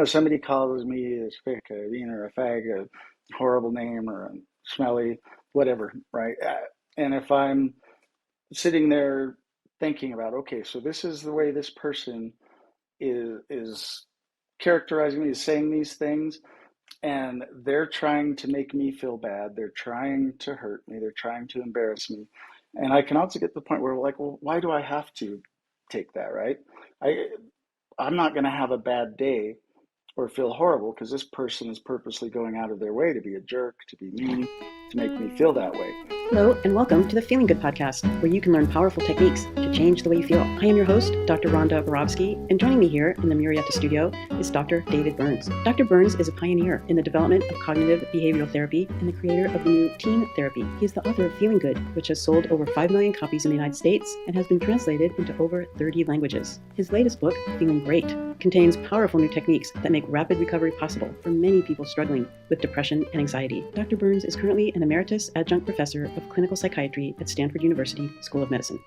somebody calls me a spick, a bean, or a fag, a horrible name, or a smelly, whatever, right? And if I'm sitting there thinking about, okay, so this is the way this person is characterizing me, is saying these things, and they're trying to make me feel bad. They're trying to hurt me. They're trying to embarrass me. And I can also get to the point where we're like, well, why do I have to take that, right? I I'm not going to have a bad day or feel horrible because this person is purposely going out of their way to be a jerk, to be mean, to make me feel that way. Hello, and welcome to the Feeling Good podcast, where you can learn powerful techniques to change the way you feel. I am your host, Dr. Rhonda Barovsky, and joining me here in the Murrieta studio is Dr. David Burns. Dr. Burns is a pioneer in the development of cognitive behavioral therapy and the creator of the new TEAM therapy. He is the author of Feeling Good, which has sold over 5 million copies in the United States and has been translated into over 30 languages. His latest book, Feeling Great, contains powerful new techniques that make rapid recovery possible for many people struggling with depression and anxiety. Dr. Burns is currently an emeritus adjunct professor of clinical psychiatry at Stanford University School of Medicine.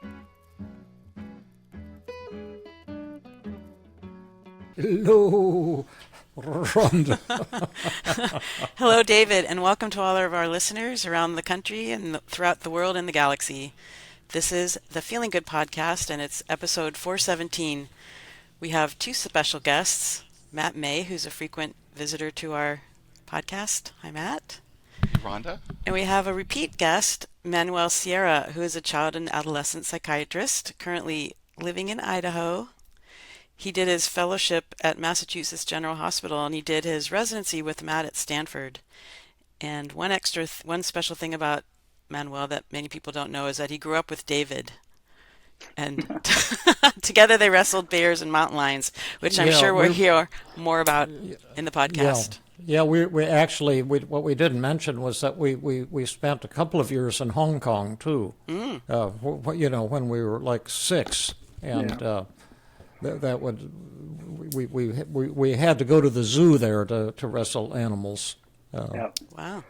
Hello, Rhonda. Hello, David, and welcome to all of our listeners around the country and throughout the world and the galaxy. This is the Feeling Good podcast, and it's episode 417. We have two special guests, Matt May, who's a frequent visitor to our podcast. Hi, Matt. Rhonda. And we have a repeat guest, Manuel Sierra, who is a child and adolescent psychiatrist currently living in Idaho. He did his fellowship at Massachusetts General Hospital, and he did his residency with Matt at Stanford. And one special thing about Manuel that many people don't know is that he grew up with David. And together they wrestled bears and mountain lions, which I'm sure we'll hear more about in the podcast. Yeah, we actually, what we didn't mention was that we spent a couple of years in Hong Kong too. When we were like 6, and that would we had to go to the zoo there to wrestle animals. Wow.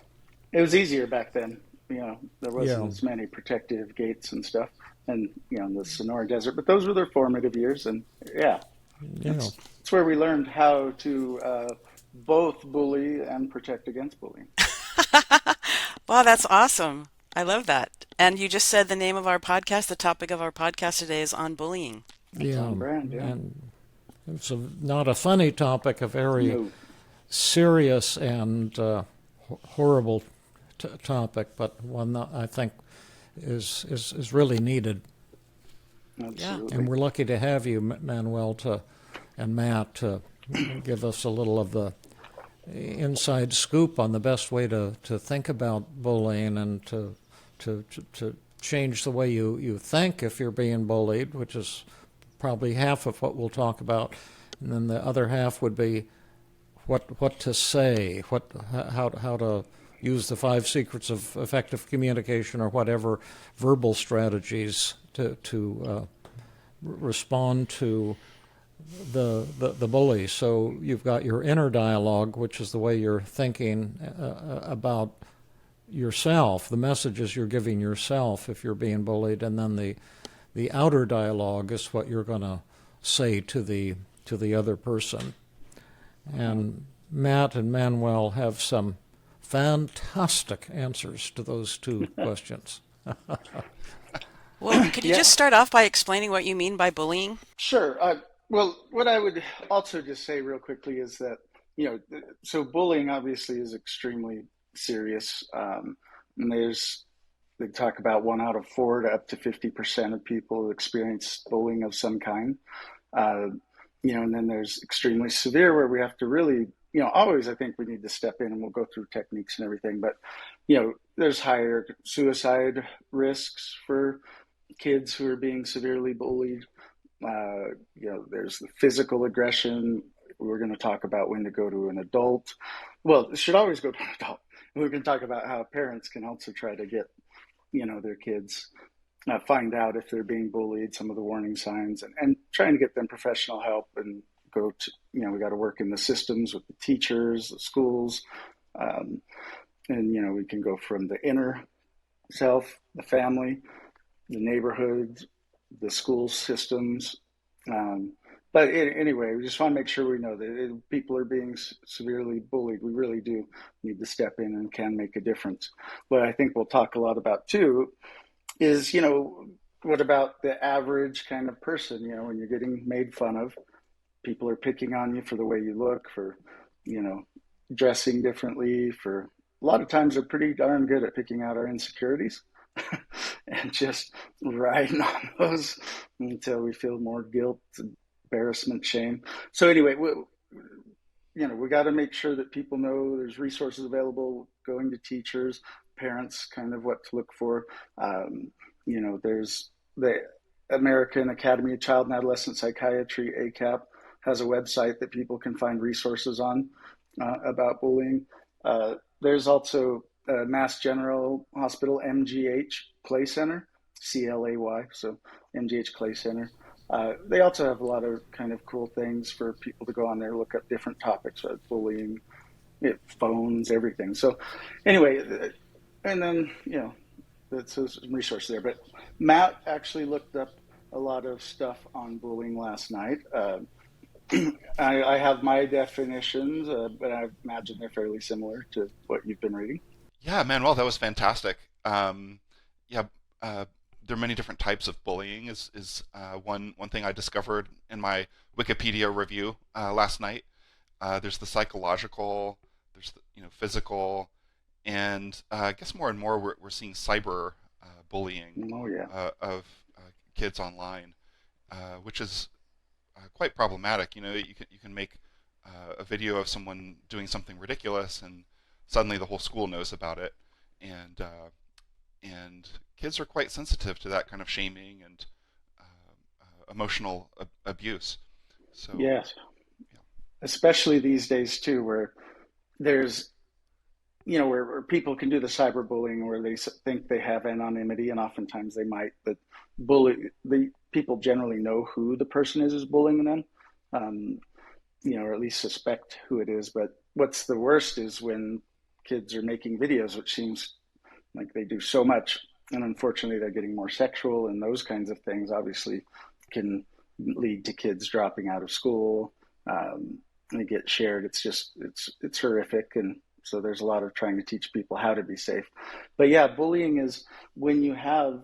It was easier back then. There wasn't as many protective gates and stuff, and the Sonora Desert. But those were their formative years, and it's where we learned how to both bully and protect against bullying. Wow, that's awesome. I love that. And you just said the name of our podcast. The topic of our podcast today is on bullying. It's on brand, and it's not a funny topic, a very serious and horrible topic, but one that I think is really needed. Absolutely. And we're lucky to have you, Manuel, and Matt, to give us a little of the inside scoop on the best way to think about bullying and to change the way you think if you're being bullied, which is probably half of what we'll talk about, and then the other half would be what to say, how to use the 5 secrets of effective communication or whatever verbal strategies to respond to the bully. So you've got your inner dialogue, which is the way you're thinking about yourself, the messages you're giving yourself if you're being bullied, and then the outer dialogue is what you're going to say to the other person. And Matt and Manuel have some fantastic answers to those two questions. Well, could you just start off by explaining what you mean by bullying? Sure. Well, what I would also just say real quickly is that, so bullying obviously is extremely serious. And they talk about 1 out of 4 to up to 50% of people experience bullying of some kind. And then there's extremely severe where we have to really, always I think we need to step in, and we'll go through techniques and everything. But, there's higher suicide risks for kids who are being severely bullied. There's the physical aggression. We're going to talk about when to go to an adult. Well, it should always go to an adult. We're going to talk about how parents can also try to get, their kids, find out if they're being bullied, some of the warning signs, and trying to get them professional help, and go to, we got to work in the systems with the teachers, the schools, and, we can go from the inner self, the family, the neighborhood, the school systems, But anyway, we just want to make sure we know that if people are being severely bullied, we really do need to step in and can make a difference. What I think we'll talk a lot about too is, what about the average kind of person? When you're getting made fun of, people are picking on you for the way you look, for, you know, dressing differently, for a lot of times they're pretty darn good at picking out our insecurities and just riding on those until we feel more guilt, embarrassment, shame. So anyway, we got to make sure that people know there's resources available, going to teachers, parents, kind of what to look for. There's the American Academy of Child and Adolescent Psychiatry, ACAP, has a website that people can find resources on about bullying. There's also Mass General Hospital, MGH Clay Center, CLAY, so MGH Clay Center. They also have a lot of kind of cool things for people to go on there, look up different topics, like bullying, phones, everything. So anyway, and then, that's some resources there. But Matt actually looked up a lot of stuff on bullying last night. I have my definitions, but I imagine they're fairly similar to what you've been reading. Yeah, Manuel, that was fantastic. Yeah, there are many different types of bullying. Is one thing I discovered in my Wikipedia review last night. There's the psychological, there's the, physical, and I guess more and more we're seeing cyber bullying Oh yeah. of kids online, which is quite problematic. You can make a video of someone doing something ridiculous, and suddenly the whole school knows about it, and kids are quite sensitive to that kind of shaming and emotional abuse. So Yes, yeah, especially these days too, where there's where people can do the cyberbullying where they think they have anonymity, and oftentimes they might, but the people generally know who the person is bullying them, um, or at least suspect who it is. But what's the worst is when kids are making videos, which seems like they do so much, and unfortunately they're getting more sexual, and those kinds of things obviously can lead to kids dropping out of school. They get shared. It's horrific, and so there's a lot of trying to teach people how to be safe. But yeah, bullying is when you have,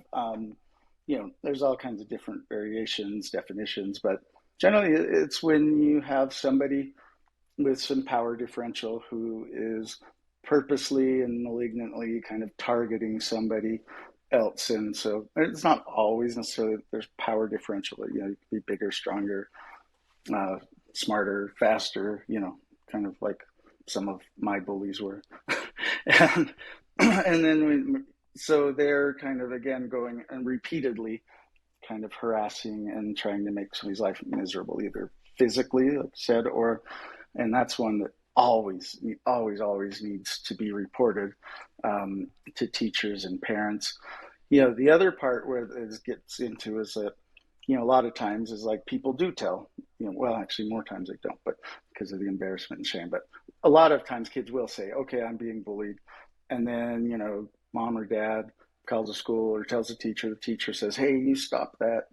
there's all kinds of different variations, definitions, but generally it's when you have somebody with some power differential who is purposely and malignantly kind of targeting somebody else. And so it's not always necessarily that there's power differential. You could be bigger, stronger, uh, smarter, faster, kind of like some of my bullies were. and and then so they're kind of again going and repeatedly kind of harassing and trying to make somebody's life miserable, either physically, like I said, and that's one that always, always, always needs to be reported to teachers and parents. The other part where this gets into is that, a lot of times is like people do tell, well, actually more times they don't, but because of the embarrassment and shame. But a lot of times kids will say, okay, I'm being bullied. And then, mom or dad calls the school or tells the teacher says, hey, you stop that.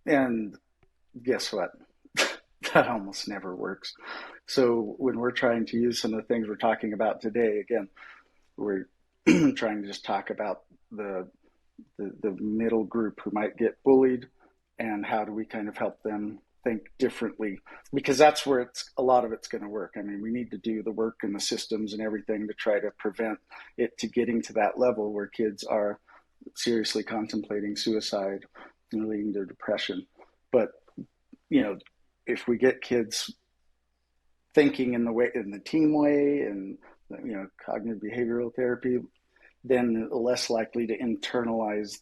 And guess what? That almost never works. So when we're trying to use some of the things we're talking about today, again, we're trying to just talk about the middle group who might get bullied, and how do we kind of help them think differently, because that's where a lot of it's going to work. I mean, we need to do the work and the systems and everything to try to prevent it to getting to that level where kids are seriously contemplating suicide and leading to depression. But if we get kids thinking in the team way, and cognitive behavioral therapy, then less likely to internalize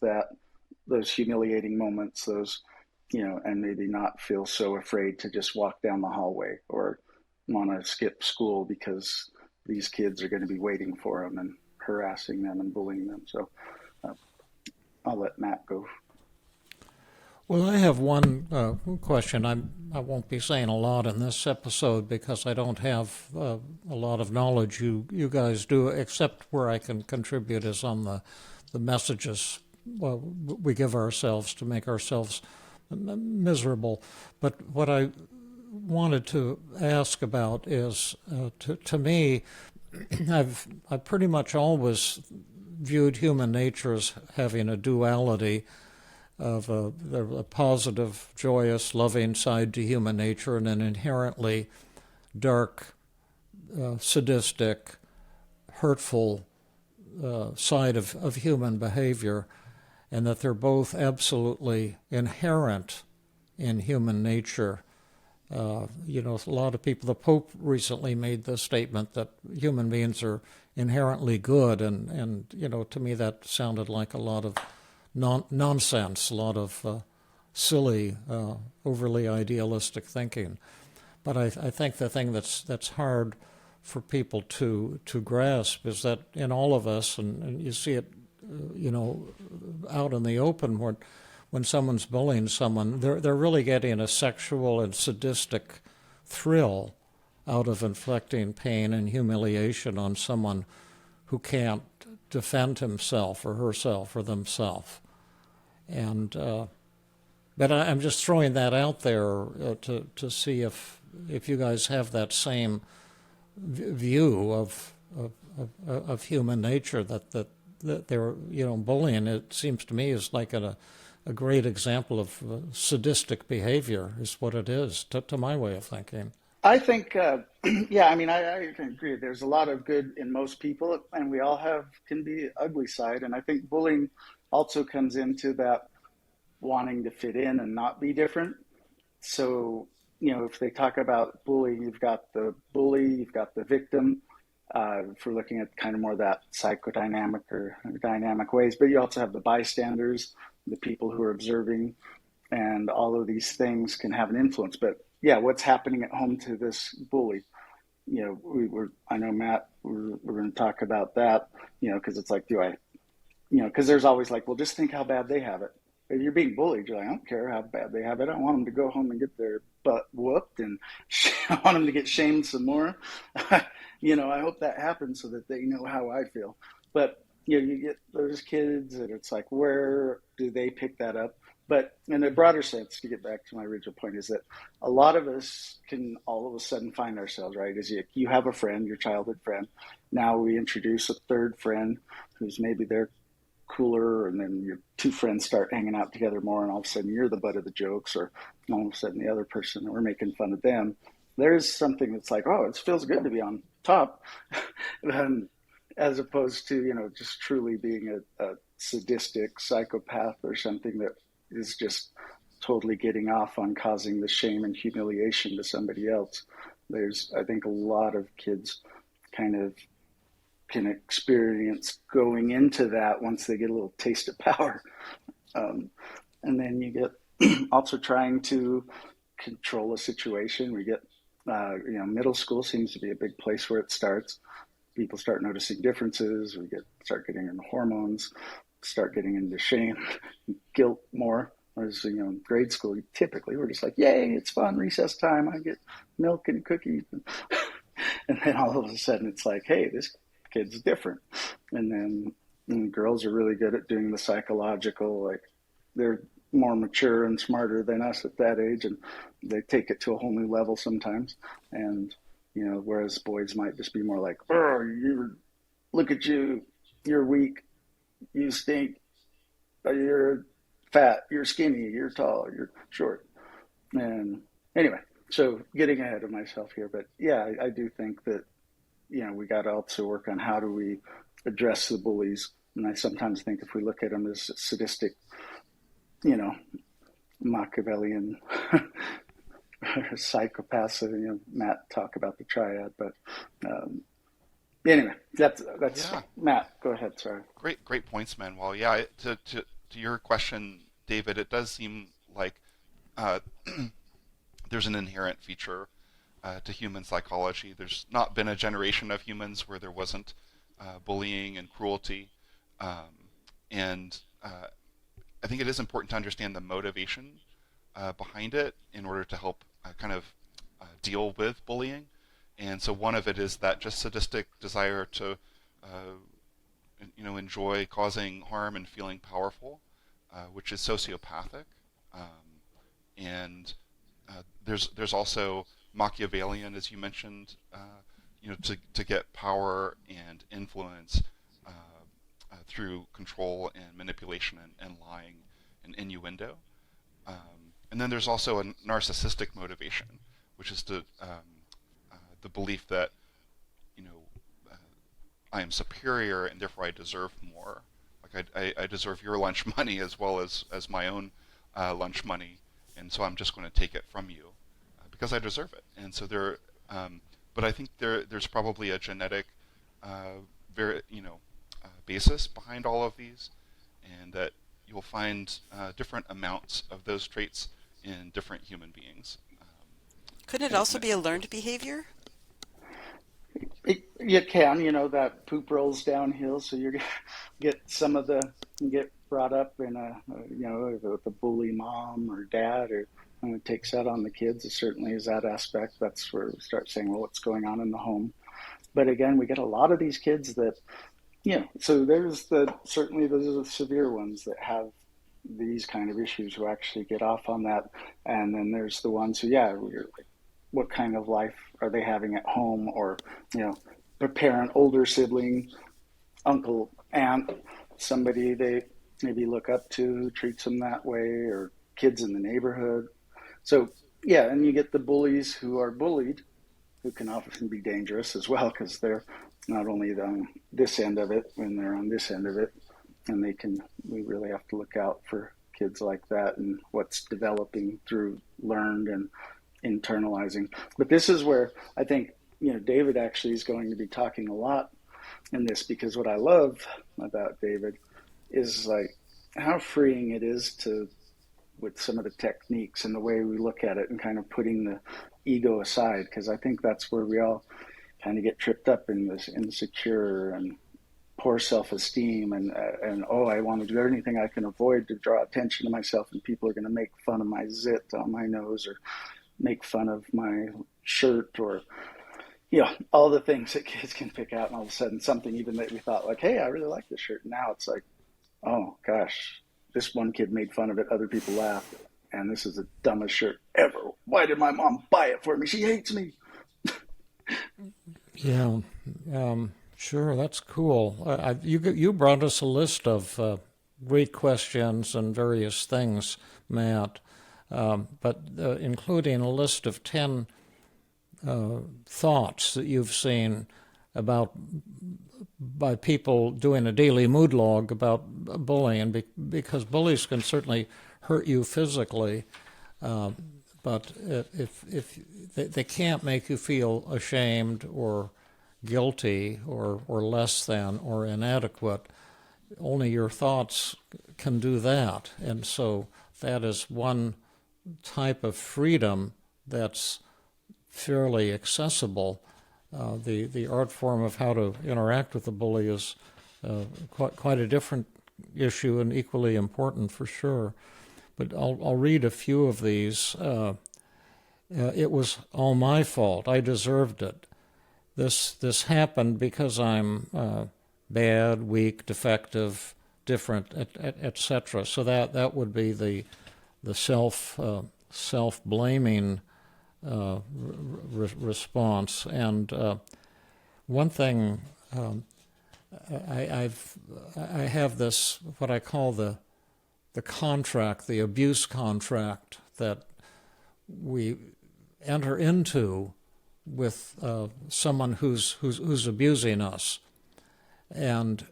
those humiliating moments, and maybe not feel so afraid to just walk down the hallway or want to skip school because these kids are going to be waiting for them and harassing them and bullying them. So I'll let Matt go. Well, I have one question. I won't be saying a lot in this episode because I don't have a lot of knowledge. You guys do, except where I can contribute is on the messages we give ourselves to make ourselves miserable. But what I wanted to ask about is, to me, I've pretty much always viewed human nature as having a duality of a positive, joyous, loving side to human nature and an inherently dark, sadistic, hurtful side of human behavior, and that they're both absolutely inherent in human nature. A lot of people, the Pope recently made the statement that human beings are inherently good, and to me that sounded like a lot of nonsense, a lot of silly, overly idealistic thinking. But I think the thing that's hard for people to grasp is that in all of us, and you see it, out in the open, when someone's bullying someone, they're really getting a sexual and sadistic thrill out of inflicting pain and humiliation on someone who can't defend himself or herself or themselves. And but I'm just throwing that out there to see if you guys have that same view of human nature, that they're, bullying, it seems to me, is like a great example of sadistic behavior, is what it is, to my way of thinking. I think, yeah, I mean, I can agree. There's a lot of good in most people, and we all can be ugly side. And I think bullying also comes into that wanting to fit in and not be different. So, if they talk about bullying, you've got the bully, you've got the victim, if we're looking at kind of more that psychodynamic or dynamic ways, but you also have the bystanders, the people who are observing, and all of these things can have an influence. But yeah, what's happening at home to this bully? I know, Matt, we're going to talk about that, because it's like, because there's always like, well, just think how bad they have it. If you're being bullied, you're like, I don't care how bad they have it. I want them to go home and get their butt whooped, and I want them to get shamed some more. I hope that happens so that they know how I feel. But, you get those kids and it's like, where do they pick that up? But in a broader sense, to get back to my original point, is that a lot of us can all of a sudden find ourselves, right? As you have a friend, your childhood friend. Now we introduce a third friend who's maybe they're cooler, and then your two friends start hanging out together more, and all of a sudden you're the butt of the jokes, or all of a sudden the other person, we're making fun of them. There's something that's like, oh, it feels good to be on top. As opposed to, just truly being a sadistic psychopath or something that is just totally getting off on causing the shame and humiliation to somebody else. I think a lot of kids kind of can experience going into that once they get a little taste of power. And then you get also trying to control a situation. We get, middle school seems to be a big place where it starts. People start noticing differences. Start getting into hormones, start getting into shame, guilt more. Whereas, in grade school, typically we're just like, yay, it's fun, recess time, I get milk and cookies. And then all of a sudden it's like, hey, this kid's different. And then girls are really good at doing the psychological, like they're more mature and smarter than us at that age, and they take it to a whole new level sometimes. And whereas boys might just be more like, oh, look at you, you're weak, you stink, you're fat, you're skinny, you're tall, you're short. And anyway, so getting ahead of myself here, but yeah, I do think that, we got to also work on how do we address the bullies. And I sometimes think if we look at them as sadistic, Machiavellian psychopaths, Matt talk about the triad, but anyway, that's yeah. Matt, go ahead. Sorry. Great points, Manuel. Yeah, to your question, David, it does seem like there's an inherent feature to human psychology. There's not been a generation of humans where there wasn't bullying and cruelty, and I think it is important to understand the motivation behind it in order to help kind of deal with bullying. And so one of it is that just sadistic desire to enjoy causing harm and feeling powerful, which is sociopathic. and there's also Machiavellian, as you mentioned, to get power and influence through control and manipulation and lying and innuendo. And then there's also a narcissistic motivation, which is the belief that I am superior and therefore I deserve more. Like I deserve your lunch money as well as my own lunch money, and so I'm just going to take it from you because I deserve it. And so but I think there's probably a genetic, basis behind all of these, and that you'll find different amounts of those traits in different human beings. Couldn't it also be a learned behavior? You can, that poop rolls downhill, so you're gonna get get brought up in with a bully mom or dad, or takes that on the kids. It certainly is that aspect. That's where we start saying, well, what's going on in the home? But again, we get a lot of these kids that, so there's certainly those are the severe ones that have these kind of issues who actually get off on that. And then there's the ones who, we're like, what kind of life are they having at home? Or, a parent, older sibling, uncle, aunt, somebody they maybe look up to who treats them that way, or kids in the neighborhood. So, and you get the bullies who are bullied, who can often be dangerous as well, because they're not only on this end of it, when they're on this end of it, and we really have to look out for kids like that and what's developing through learned and internalizing. But this is where I think, David actually is going to be talking a lot in this, because what I love about David is like how freeing it is with some of the techniques and the way we look at it, and kind of putting the ego aside, because I think that's where we all kind of get tripped up in this insecure and poor self-esteem, and I want to do anything I can avoid to draw attention to myself, and people are going to make fun of my zit on my nose, or make fun of my shirt, or all the things that kids can pick out, and all of a sudden something even that we thought like, hey, I really like this shirt, and now it's like, oh gosh, this one kid made fun of it, other people laughed, and this is the dumbest shirt ever. Why did my mom buy it for me? She hates me. Yeah, sure, that's cool. You brought us a list of great questions and various things, Matt, but including a list of 10 thoughts that you've seen by people doing a daily mood log about bullying, because bullies can certainly hurt you physically, but if they can't make you feel ashamed or guilty or less than or inadequate. Only your thoughts can do that. And so that is one type of freedom that's fairly accessible. The art form of how to interact with the bully is quite a different issue, and equally important for sure. But I'll read a few of these. It was all my fault. I deserved it. This happened because I'm bad, weak, defective, different, etc. So that would be the self-blaming response. And one thing, I have this, what I call the contract, the abuse contract that we enter into with someone who's abusing us. And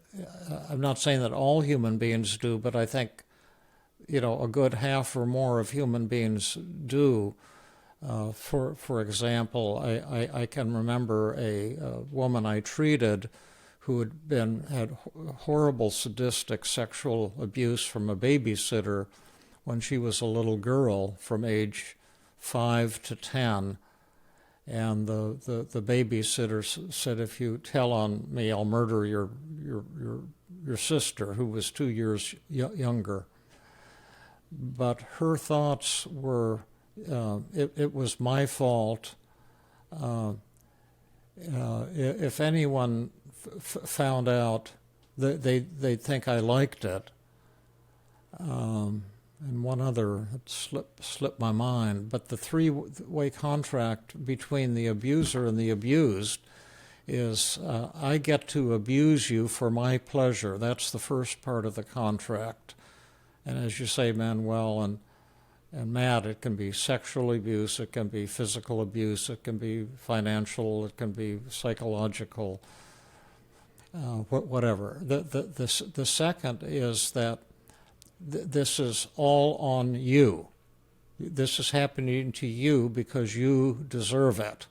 I'm not saying that all human beings do, but I think, a good half or more of human beings do. For example, I can remember a woman I treated who had horrible sadistic sexual abuse from a babysitter when she was a little girl from age 5 to 10. And the babysitter said, if you tell on me, I'll murder your sister, who was 2 years younger. But her thoughts were, it was my fault. If anyone found out, they'd think I liked it. and one other that slipped my mind, but the three-way contract between the abuser and the abused is I get to abuse you for my pleasure. That's the first part of the contract. And as you say, Manuel and Matt, it can be sexual abuse, it can be physical abuse, it can be financial, it can be psychological, whatever. The second is that this is all on you. This is happening to you because you deserve it.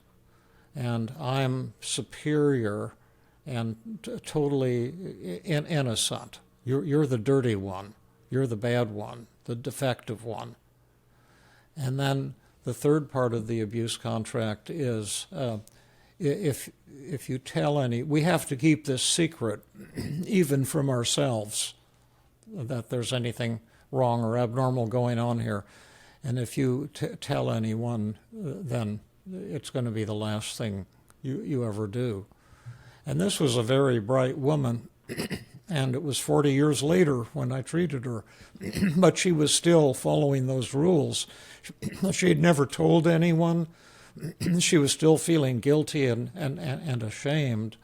And I'm superior and totally innocent. You're the dirty one. You're the bad one, the defective one. And then the third part of the abuse contract is if you tell we have to keep this secret, even from ourselves, that there's anything wrong or abnormal going on here. And if you tell anyone, then it's going to be the last thing you ever do. And this was a very bright woman, and it was 40 years later when I treated her, but she was still following those rules. She had never told anyone. She was still feeling guilty and ashamed.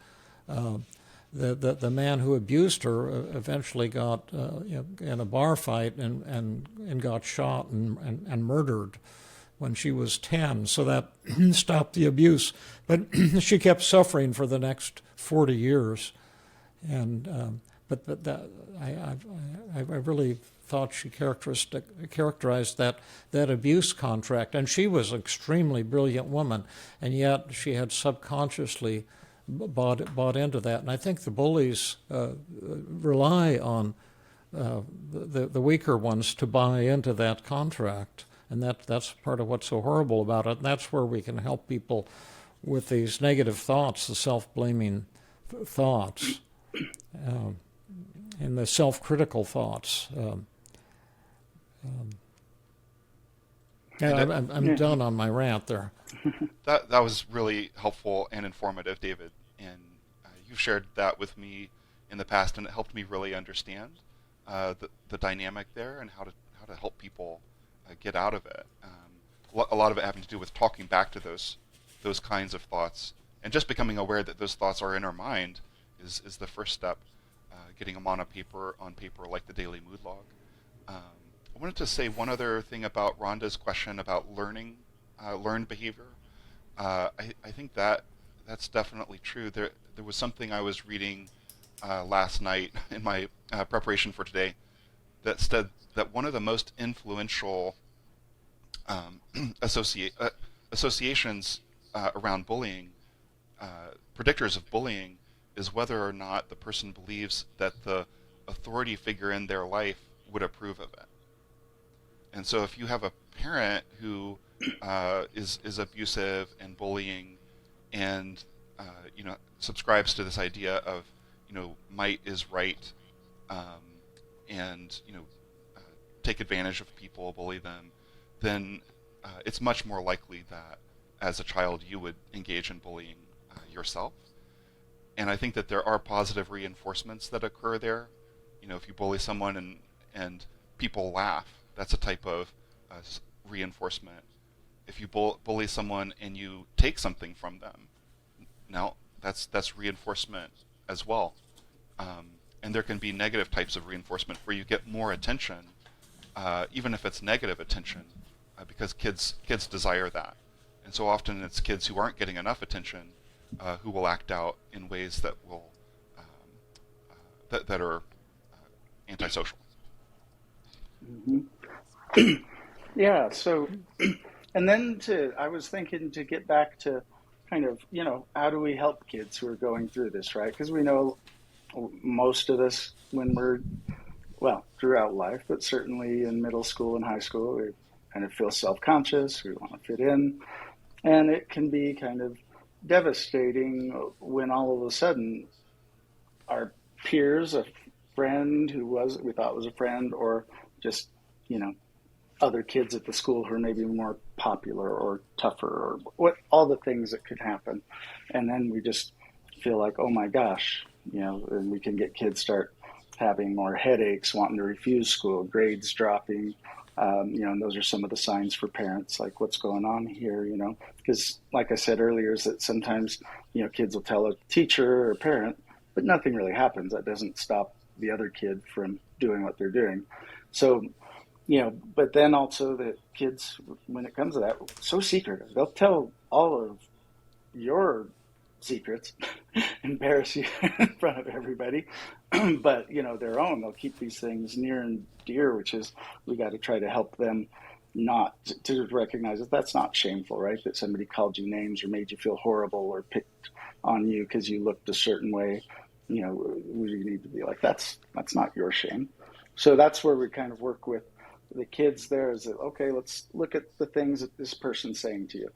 The man who abused her eventually got in a bar fight and got shot and murdered when she was 10, so that stopped the abuse. But she kept suffering for the next 40 years, and but that I really thought she characterized that abuse contract, and she was an extremely brilliant woman, and yet she had subconsciously bought into that. And I think the bullies rely on the weaker ones to buy into that contract. And that's part of what's so horrible about it. And that's where we can help people with these negative thoughts, the self-blaming thoughts, and the self-critical thoughts. I'm done on my rant there. That was really helpful and informative, David. And you've shared that with me in the past, and it helped me really understand the dynamic there and how to help people get out of it. A lot of it having to do with talking back to those kinds of thoughts, and just becoming aware that those thoughts are in our mind is the first step. Getting them on paper, like the daily mood log. I wanted to say one other thing about Rhonda's question about learned behavior. I think that's definitely true. There was something I was reading last night in my preparation for today that said that one of the most influential associations around bullying, predictors of bullying, is whether or not the person believes that the authority figure in their life would approve of it. And so if you have a parent who is abusive and bullying and subscribes to this idea of might is right, and take advantage of people, bully them, then it's much more likely that as a child you would engage in bullying yourself. And I think that there are positive reinforcements that occur there. If you bully someone and people laugh, that's a type of reinforcement. If you bully someone and you take something from them, now that's reinforcement as well. And there can be negative types of reinforcement where you get more attention, even if it's negative attention, because kids desire that. And so often it's kids who aren't getting enough attention who will act out in ways that will that are antisocial. Mm-hmm. Yeah. So, and then I was thinking to get back to kind of how do we help kids who are going through this, right? Because we know most of us when we're throughout life, but certainly in middle school and high school, we kind of feel self-conscious. We want to fit in, and it can be kind of devastating when all of a sudden our peers, a friend who we thought was a friend, or just other kids at the school who are maybe more popular or tougher, or all the things that could happen, and then we just feel like, oh my gosh, and we can get kids start having more headaches, wanting to refuse school, grades dropping. And those are some of the signs for parents, like what's going on here, because like I said earlier, is that sometimes, kids will tell a teacher or a parent, but nothing really happens. That doesn't stop the other kid from doing what they're doing. So, but then also the kids, when it comes to that, so secretive. They'll tell all of your secrets, embarrass you in front of everybody, but their own, they'll keep these things near and dear, which is, we got to try to help them not to recognize that that's not shameful, right? That somebody called you names or made you feel horrible or picked on you because you looked a certain way. We need to be like, that's not your shame. So that's where we kind of work with the kids there, is that, okay, let's look at the things that this person's saying to you.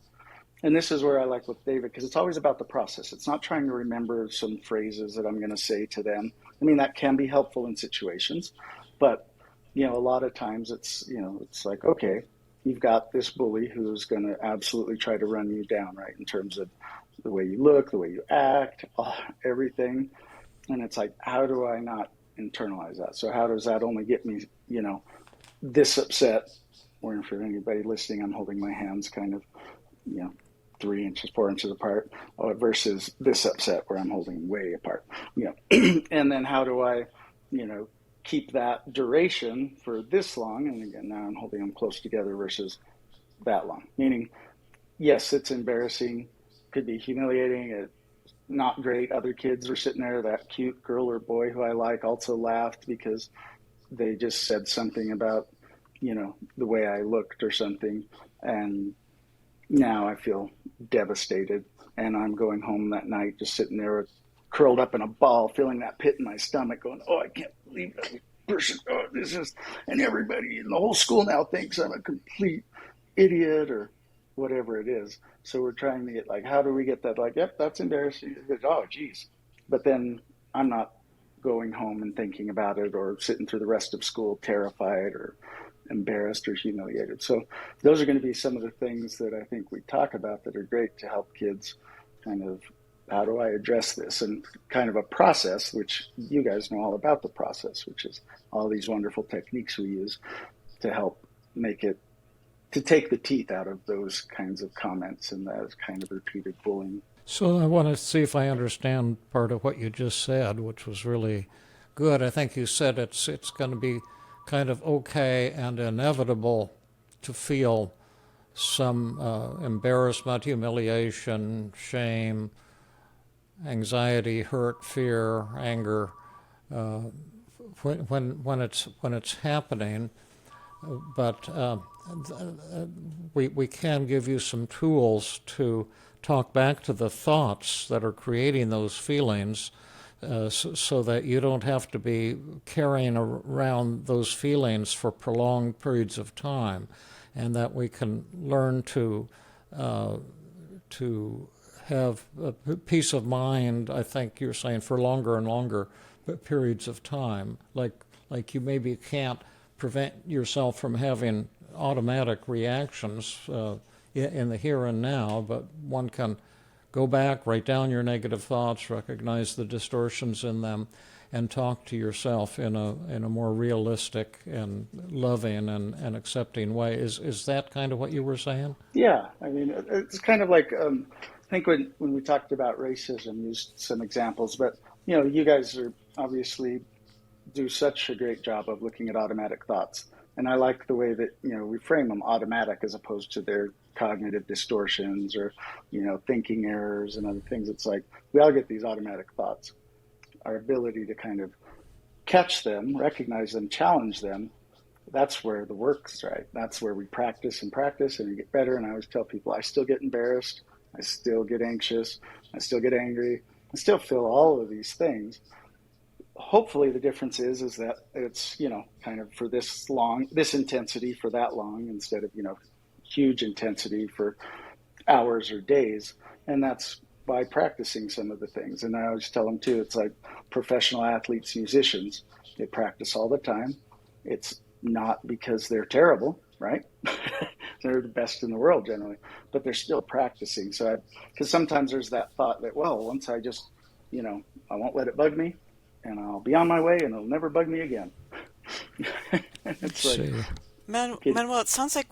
And this is where I like with David, because it's always about the process. It's not trying to remember some phrases that I'm going to say to them. I mean, that can be helpful in situations, but a lot of times it's like, okay, you've got this bully who's going to absolutely try to run you down, right? In terms of the way you look, the way you act, everything. And it's like, how do I not internalize that? So how does that only get me, this upset? Or for anybody listening, I'm holding my hands kind of, 3 inches, 4 inches apart, versus this upset where I'm holding way apart, and then how do I, keep that duration for this long? And again, now I'm holding them close together versus that long, meaning, yes, it's embarrassing, could be humiliating, it's not great. Other kids were sitting there, that cute girl or boy who I like also laughed because they just said something about, the way I looked or something. And now I feel devastated, and I'm going home that night just sitting there curled up in a ball, feeling that pit in my stomach, going, oh, I can't believe that person. Oh, and everybody in the whole school now thinks I'm a complete idiot or whatever it is. So we're trying to get like, how do we get that? Like, yep, that's embarrassing. Oh, geez. But then I'm not going home and thinking about it or sitting through the rest of school terrified or embarrassed or humiliated. So those are going to be some of the things that I think we talk about that are great to help kids kind of, how do I address this? And kind of a process, which you guys know all about the process, which is all these wonderful techniques we use to help make it, to take the teeth out of those kinds of comments and that kind of repeated bullying. So I want to see if I understand part of what you just said, which was really good. I think you said it's going to be kind of okay and inevitable to feel some embarrassment, humiliation, shame, anxiety, hurt, fear, anger when it's happening. But we can give you some tools to talk back to the thoughts that are creating those feelings, so that you don't have to be carrying around those feelings for prolonged periods of time, and that we can learn to have a peace of mind, I think you're saying, for longer and longer periods of time. Like you maybe can't prevent yourself from having automatic reactions in the here and now, but one can go back, write down your negative thoughts, recognize the distortions in them, and talk to yourself in a more realistic and loving and accepting way. Is that kind of what you were saying? Yeah, I mean, it's kind of like, I think when we talked about racism, used some examples, but you guys are obviously do such a great job of looking at automatic thoughts. And I like the way that, we frame them automatic as opposed to their cognitive distortions or, thinking errors and other things. It's like, we all get these automatic thoughts. Our ability to kind of catch them, recognize them, challenge them, that's where the work's right. That's where we practice and we get better. And I always tell people, I still get embarrassed. I still get anxious. I still get angry. I still feel all of these things. Hopefully the difference is that it's, kind of for this intensity for that long instead of, huge intensity for hours or days. And that's by practicing some of the things. And I always tell them too, it's like professional athletes, musicians, they practice all the time. It's not because they're terrible, right? They're the best in the world generally, but they're still practicing. So because sometimes there's that thought that, well, once I just, I won't let it bug me, and I'll be on my way, and it'll never bug me again. Let's It's like, see. Manuel, it sounds like,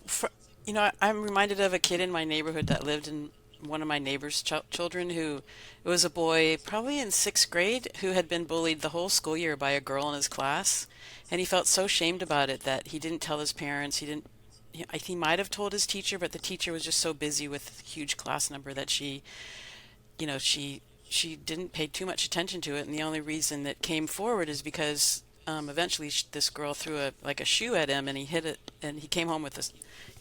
I'm reminded of a kid in my neighborhood that lived in one of my neighbor's children who, it was a boy probably in sixth grade who had been bullied the whole school year by a girl in his class. And he felt so shamed about it that he didn't tell his parents. He might have told his teacher, but the teacher was just so busy with a huge class number that you know, she she didn't pay too much attention to it, and the only reason that came forward is because eventually this girl threw a shoe at him, and he hit it, and he came home with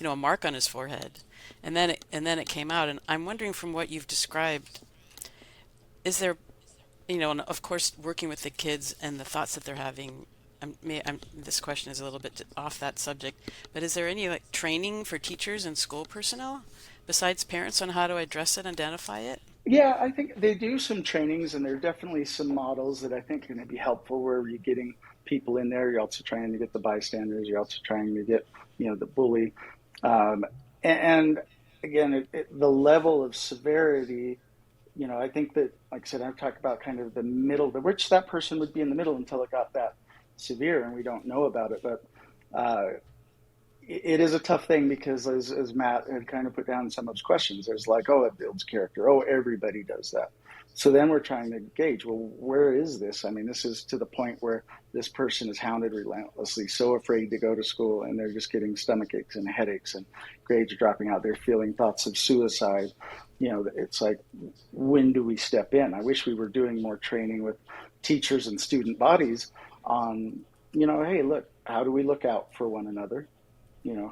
a mark on his forehead, and then it came out. And I'm wondering, from what you've described, is there, and of course, working with the kids and the thoughts that they're having. This question is a little bit off that subject, but is there any training for teachers and school personnel besides parents on how to address it, identify it? Yeah, I think they do some trainings, and there are definitely some models that I think are going to be helpful where you're getting people in there. You're also trying to get the bystanders. You're also trying to get, the bully. Um, and again, the level of severity, I think that, like I said, I've talked about kind of the middle, which that person would be in the middle until it got that severe, and we don't know about it. But it is a tough thing because, as Matt had kind of put down in some of his questions, there's like, oh, it builds character. Oh, everybody does that. So then we're trying to gauge, well, where is this? I mean, this is to the point where this person is hounded relentlessly, so afraid to go to school, and they're just getting stomach aches and headaches, and grades are dropping out. They're feeling thoughts of suicide. It's like, when do we step in? I wish we were doing more training with teachers and student bodies on, hey, look, how do we look out for one another?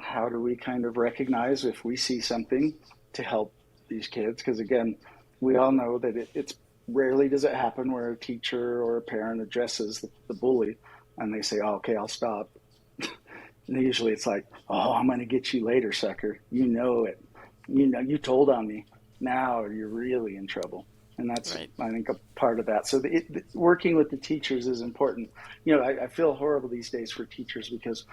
How do we kind of recognize if we see something to help these kids? Because again, we all know that it's rarely does it happen where a teacher or a parent addresses the bully and they say, oh, okay, I'll stop. And usually it's like, oh, I'm going to get you later, sucker. You know it. You told on me. Now you're really in trouble. And that's, right. I think, a part of that. So working with the teachers is important. I feel horrible these days for teachers because,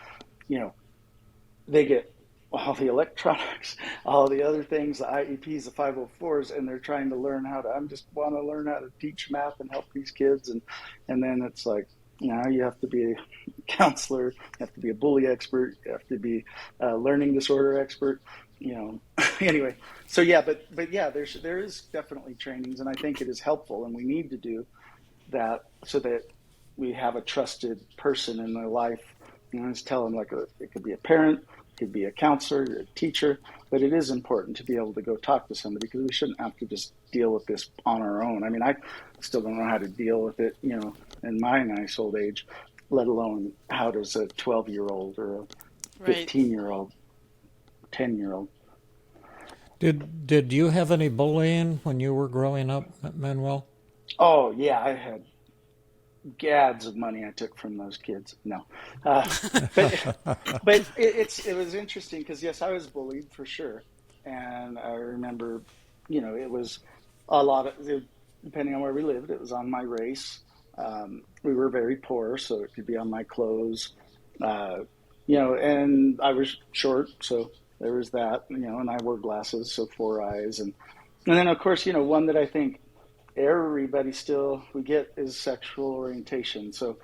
they get all the electronics, all the other things, the IEPs, the 504s, and they're trying to learn I just want to learn how to teach math and help these kids. And then it's like, now you have to be a counselor, you have to be a bully expert, you have to be a learning disorder expert, Anyway, so yeah, but yeah, there is definitely trainings, and I think it is helpful, and we need to do that so that we have a trusted person in their life. I just tell them, it could be a parent, it could be a counselor, a teacher, but it is important to be able to go talk to somebody because we shouldn't have to just deal with this on our own. I mean, I still don't know how to deal with it, in my nice old age, let alone how does a 12-year-old or a 15-year-old, 10-year-old. Did you have any bullying when you were growing up, Manuel? Oh, yeah, I had gads of money I took from those kids. No, but it was interesting because yes, I was bullied for sure, and I remember, it was a lot of, depending on where we lived, it was on my race. We were very poor, so it could be on my clothes, and I was short, so there was that, and I wore glasses, so 4 eyes, and then of course, one that I think everybody still we get is sexual orientation. So,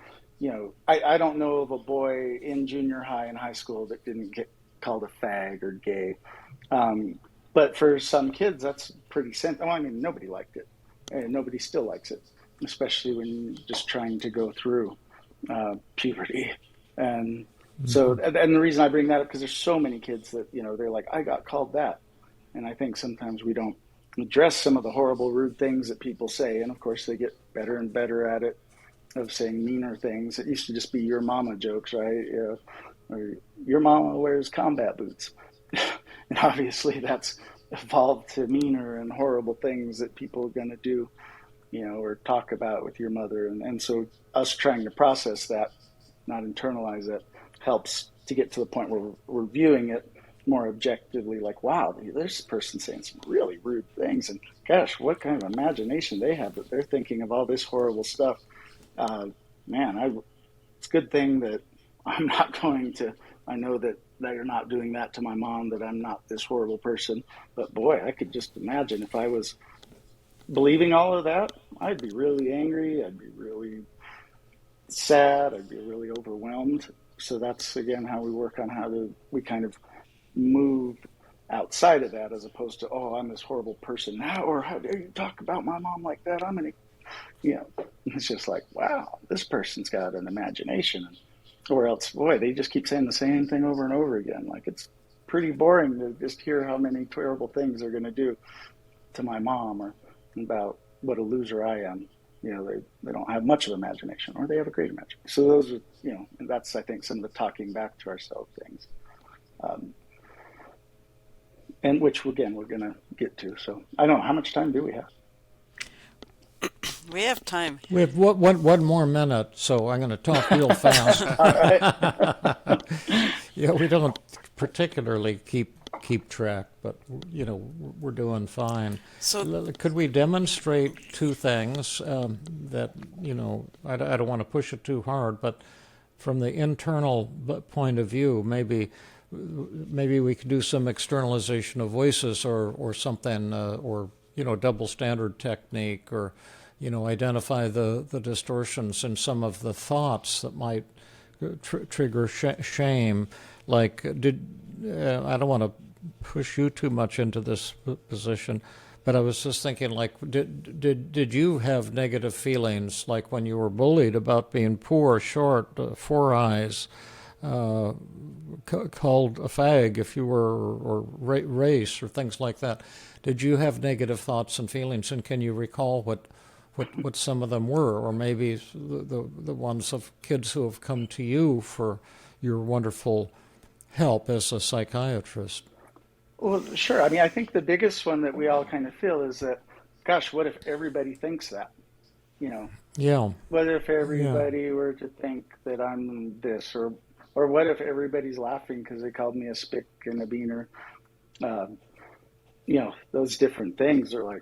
I don't know of a boy in junior high and high school that didn't get called a fag or gay. But for some kids, that's pretty simple. I mean, nobody liked it, and nobody still likes it, especially when you're just trying to go through puberty. And so, and the reason I bring that up because there's so many kids that they're like, I got called that, and I think sometimes we don't address some of the horrible, rude things that people say. And of course, they get better and better at it, of saying meaner things. It used to just be your mama jokes, right? Or your mama wears combat boots. And obviously that's evolved to meaner and horrible things that people are going to do, or talk about with your mother. And so us trying to process that, not internalize it, helps to get to the point where we're viewing it more objectively, like, wow, there's this person saying some really rude things, and gosh, what kind of imagination they have that they're thinking of all this horrible stuff. It's a good thing that I'm not going to, I know that you're not doing that to my mom, that I'm not this horrible person, but boy, I could just imagine if I was believing all of that, I'd be really angry, I'd be really sad, I'd be really overwhelmed. So that's again how we work on we kind of move outside of that, as opposed to, oh, I'm this horrible person now, or how dare you talk about my mom like that? It's just like, wow, this person's got an imagination. Or else, boy, they just keep saying the same thing over and over again. Like, it's pretty boring to just hear how many terrible things they're going to do to my mom, or about what a loser I am. They don't have much of imagination, or they have a great imagination. So those are, and that's, I think, some of the talking back to ourselves things. And which, again, we're going to get to. So I don't know, how much time do we have? We have time. We have one more minute, so I'm going to talk real fast. All right. Yeah, we don't particularly keep track, but we're doing fine. So Could we demonstrate two things that I don't want to push it too hard, but from the internal point of view, maybe we could do some externalization of voices or something, or double standard technique, or identify the distortions in some of the thoughts that might trigger shame. Like, I don't want to push you too much into this position, but I was just thinking, like, did you have negative feelings, like when you were bullied, about being poor, short, four eyes, called a fag if you were, or race, or things like that? Did you have negative thoughts and feelings, and can you recall what some of them were, or maybe the ones of kids who have come to you for your wonderful help as a psychiatrist? Well, sure. I mean, I think the biggest one that we all kind of feel is that, gosh, what if everybody thinks that? Yeah. What if everybody were to think that I'm this, or what if everybody's laughing because they called me a spick and a beaner? Those different things are like,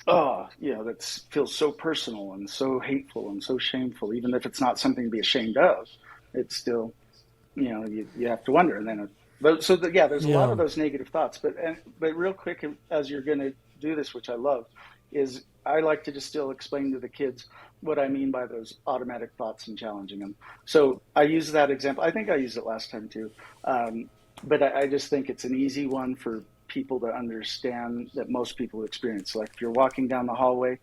oh, that feels so personal and so hateful and so shameful. Even if it's not something to be ashamed of, it's still, you have to wonder. And then, there's a lot of those negative thoughts. But real quick, as you're going to do this, which I love, is I like to just still explain to the kids what I mean by those automatic thoughts and challenging them. So I use that example. I think I used it last time too. But I just think it's an easy one for people to understand, that most people experience. Like, if you're walking down the hallway,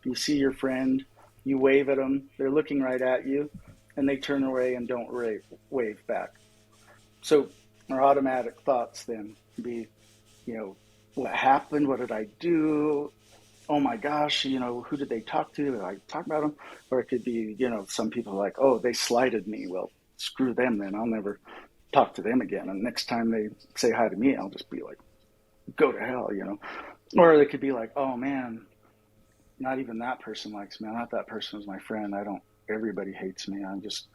you see your friend, you wave at them, they're looking right at you, and they turn away and don't wave back. So our automatic thoughts then be, what happened? What did I do? Oh my gosh, who did they talk to? Did I talk about them? Or it could be, some people are like, oh, they slighted me. Well, screw them then. I'll never talk to them again. And next time they say hi to me, I'll just be like, go to hell, Or they could be like, oh man, not even that person likes me. Not that person is my friend. Everybody hates me. I'm just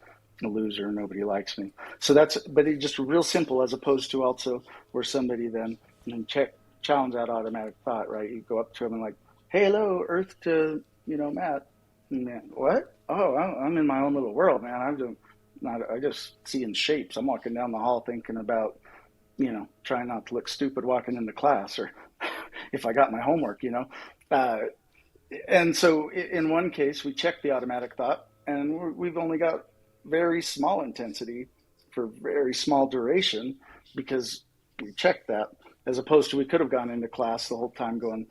a loser. Nobody likes me. So but it's just real simple, as opposed to also where somebody then challenge that automatic thought, right? You go up to them and like, hey, hello, Earth to, Matt. And man, what? Oh, I'm in my own little world, man. I just seeing shapes. I'm walking down the hall thinking about, trying not to look stupid walking into class, or if I got my homework, and so in one case, we check the automatic thought, and we've only got very small intensity for very small duration, because we checked that, as opposed to we could have gone into class the whole time going,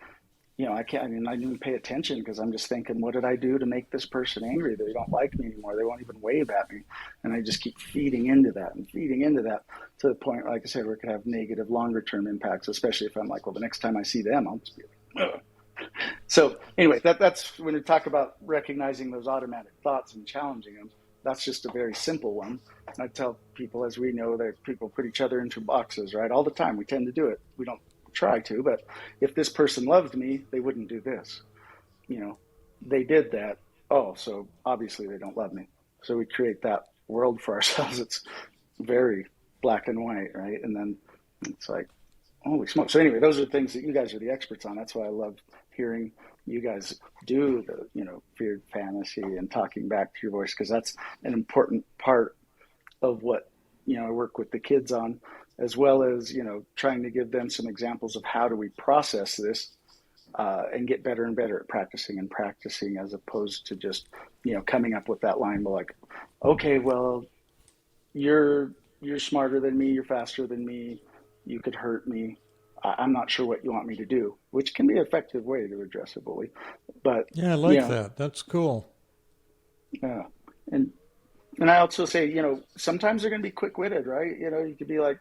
I didn't pay attention because I'm just thinking, what did I do to make this person angry? They don't like me anymore. They won't even wave at me. And I just keep feeding into that to the point, like I said, where it could have negative longer term impacts, especially if I'm like, well, the next time I see them, I'll just be like, ugh. So anyway, that's when we talk about recognizing those automatic thoughts and challenging them. That's just a very simple one. I tell people, as we know, that people put each other into boxes, right? All the time. We tend to do it. We don't try to, but if this person loved me, they wouldn't do this. They did that. Oh, so obviously they don't love me. So we create that world for ourselves. It's very black and white, right? And then it's like, holy smoke. So anyway, those are things that you guys are the experts on. That's why I love hearing you guys do the, feared fantasy and talking back to your voice, because that's an important part of what, I work with the kids on, as well as, trying to give them some examples of how do we process this and get better and better at practicing and practicing, as opposed to just, coming up with that line, but like, okay, well, you're smarter than me, you're faster than me, you could hurt me. I'm not sure what you want me to do, which can be an effective way to address a bully. But, Yeah, I you like know, that. That's cool. yeah. And and I also say, sometimes they're going to be quick-witted, right? You could be like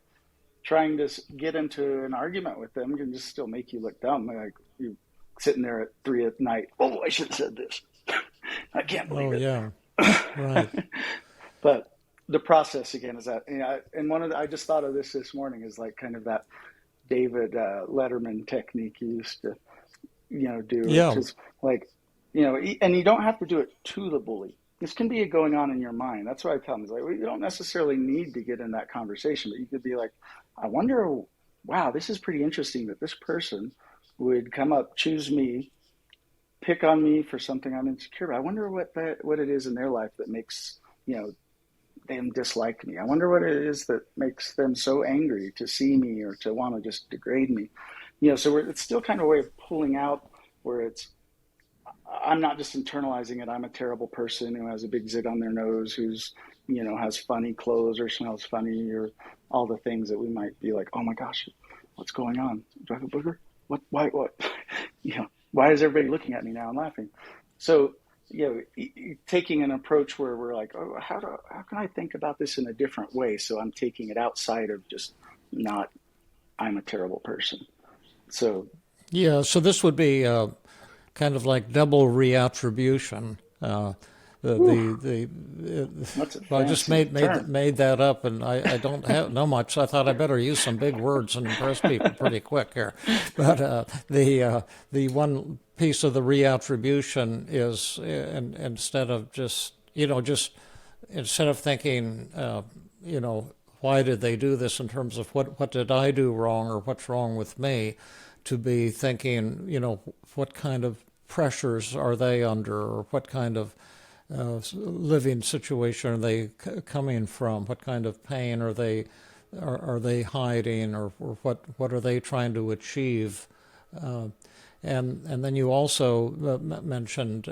trying to get into an argument with them can just still make you look dumb. Like you sitting there at 3 at night. Oh, I should have said this. I can't believe Oh, it. yeah, right. But the process again is that, and I just thought of this morning is like kind of that David Letterman technique he used to, do, which Yeah, is like, and you don't have to do it to the bully. This can be going on in your mind. That's what I tell them. Is like, well, you don't necessarily need to get in that conversation, but you could be like, I wonder, wow, this is pretty interesting that this person would come up, choose me, pick on me for something I'm insecure about. I wonder what it is in their life that makes, them dislike me. I wonder what it is that makes them so angry to see me or to want to just degrade me. So it's still kind of a way of pulling out where I'm not just internalizing it. I'm a terrible person who has a big zit on their nose, who's, has funny clothes or smells funny or all the things that we might be like, oh my gosh, what's going on? Do I have a booger? What? Why is everybody looking at me now and laughing? So, taking an approach where we're like, oh, how can I think about this in a different way? So I'm taking it outside of just not, I'm a terrible person. So, yeah. So this would be kind of like double reattribution. that's a Well, I just fancy term. made that up, and I don't know much. So I thought I better use some big words and impress people pretty quick here. But the one piece of the reattribution is instead of just instead of thinking why did they do this in terms of what did I do wrong or what's wrong with me, to be thinking what kind of pressures are they under, or what kind of living situation are they coming from? What kind of pain are they hiding, or what are they trying to achieve? And then you also mentioned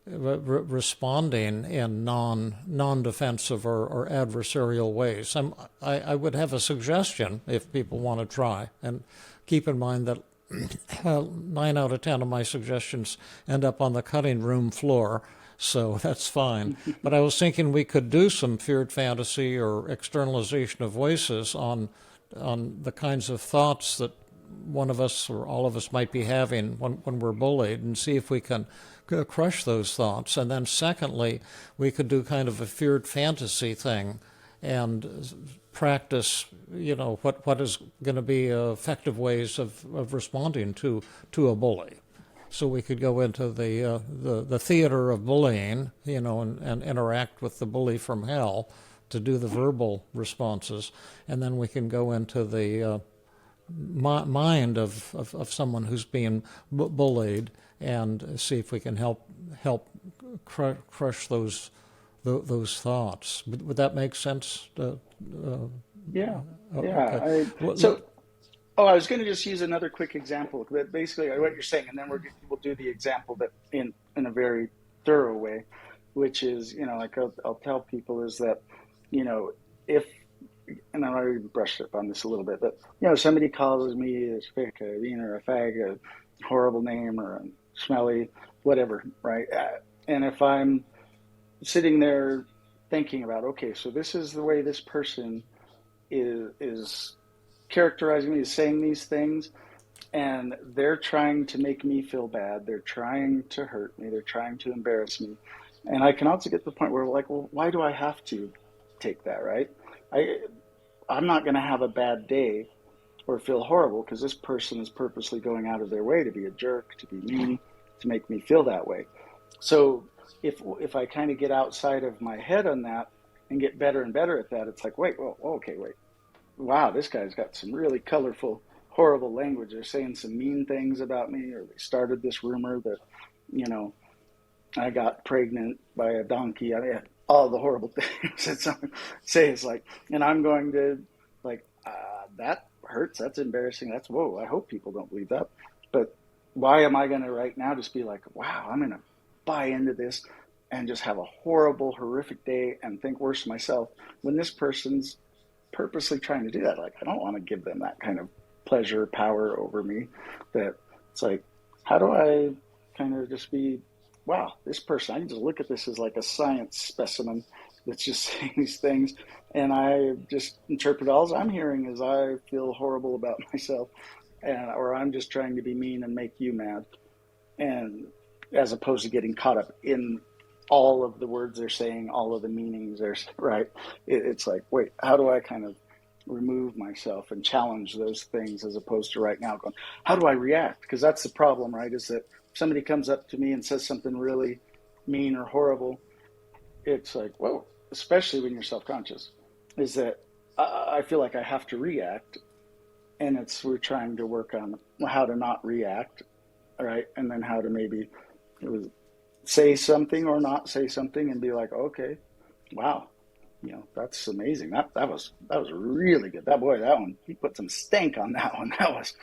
responding in non-defensive or adversarial ways. I would have a suggestion if people want to try, and keep in mind that 9 out of 10 of my suggestions end up on the cutting room floor, so that's fine. But I was thinking we could do some feared fantasy or externalization of voices on the kinds of thoughts that one of us or all of us might be having when we're bullied, and see if we can crush those thoughts. And then secondly, we could do kind of a feared fantasy thing and practice, what is going to be effective ways of responding to a bully. So we could go into the theater of bullying, and interact with the bully from hell to do the verbal responses, and then we can go into the mind of someone who's being bullied and see if we can help crush those thoughts. Would that make sense? Yeah. Okay. Yeah. I was going to just use another quick example, but basically what you're saying, and then we'll do the example that in a very thorough way, which is, like I'll tell people is that, if, and I already brushed up on this a little bit, but, somebody calls me a spick, a bean, or a fag, a horrible name, or a smelly, whatever, right? And if I'm sitting there thinking about, okay, so this is the way this person is characterizing me, is saying these things, and they're trying to make me feel bad. They're trying to hurt me. They're trying to embarrass me. And I can also get to the point where, like, well, why do I have to take that, right? I'm not going to have a bad day or feel horrible because this person is purposely going out of their way to be a jerk, to be mean, to make me feel that way. So if I kind of get outside of my head on that and get better and better at that, it's like, wait, wow, this guy's got some really colorful, horrible language. They're saying some mean things about me, or they started this rumor that, I got pregnant by a donkey. I mean, all the horrible things that someone say is like, and I'm going to that hurts. That's embarrassing. Whoa, I hope people don't believe that. But why am I going to right now just be like, wow, I'm going to buy into this and just have a horrible, horrific day and think worse of myself when this person's purposely trying to do that? Like, I don't want to give them that kind of pleasure, power over me. That it's like, how do I kind of just be, wow, this person, I can just look at this as like a science specimen that's just saying these things, and I just interpret all I'm hearing is I feel horrible about myself, or I'm just trying to be mean and make you mad, and as opposed to getting caught up in all of the words they're saying, all of the meanings there's right. It's like, wait, how do I kind of remove myself and challenge those things, as opposed to right now going, how do I react? Because that's the problem, right? Is that if somebody comes up to me and says something really mean or horrible, it's like, whoa, especially when you're self-conscious, is that I feel like I have to react, and we're trying to work on how to not react, right? And then how to maybe say something or not say something and be like, okay, wow, that's amazing. That was really good. That one, he put some stank on that one. That was,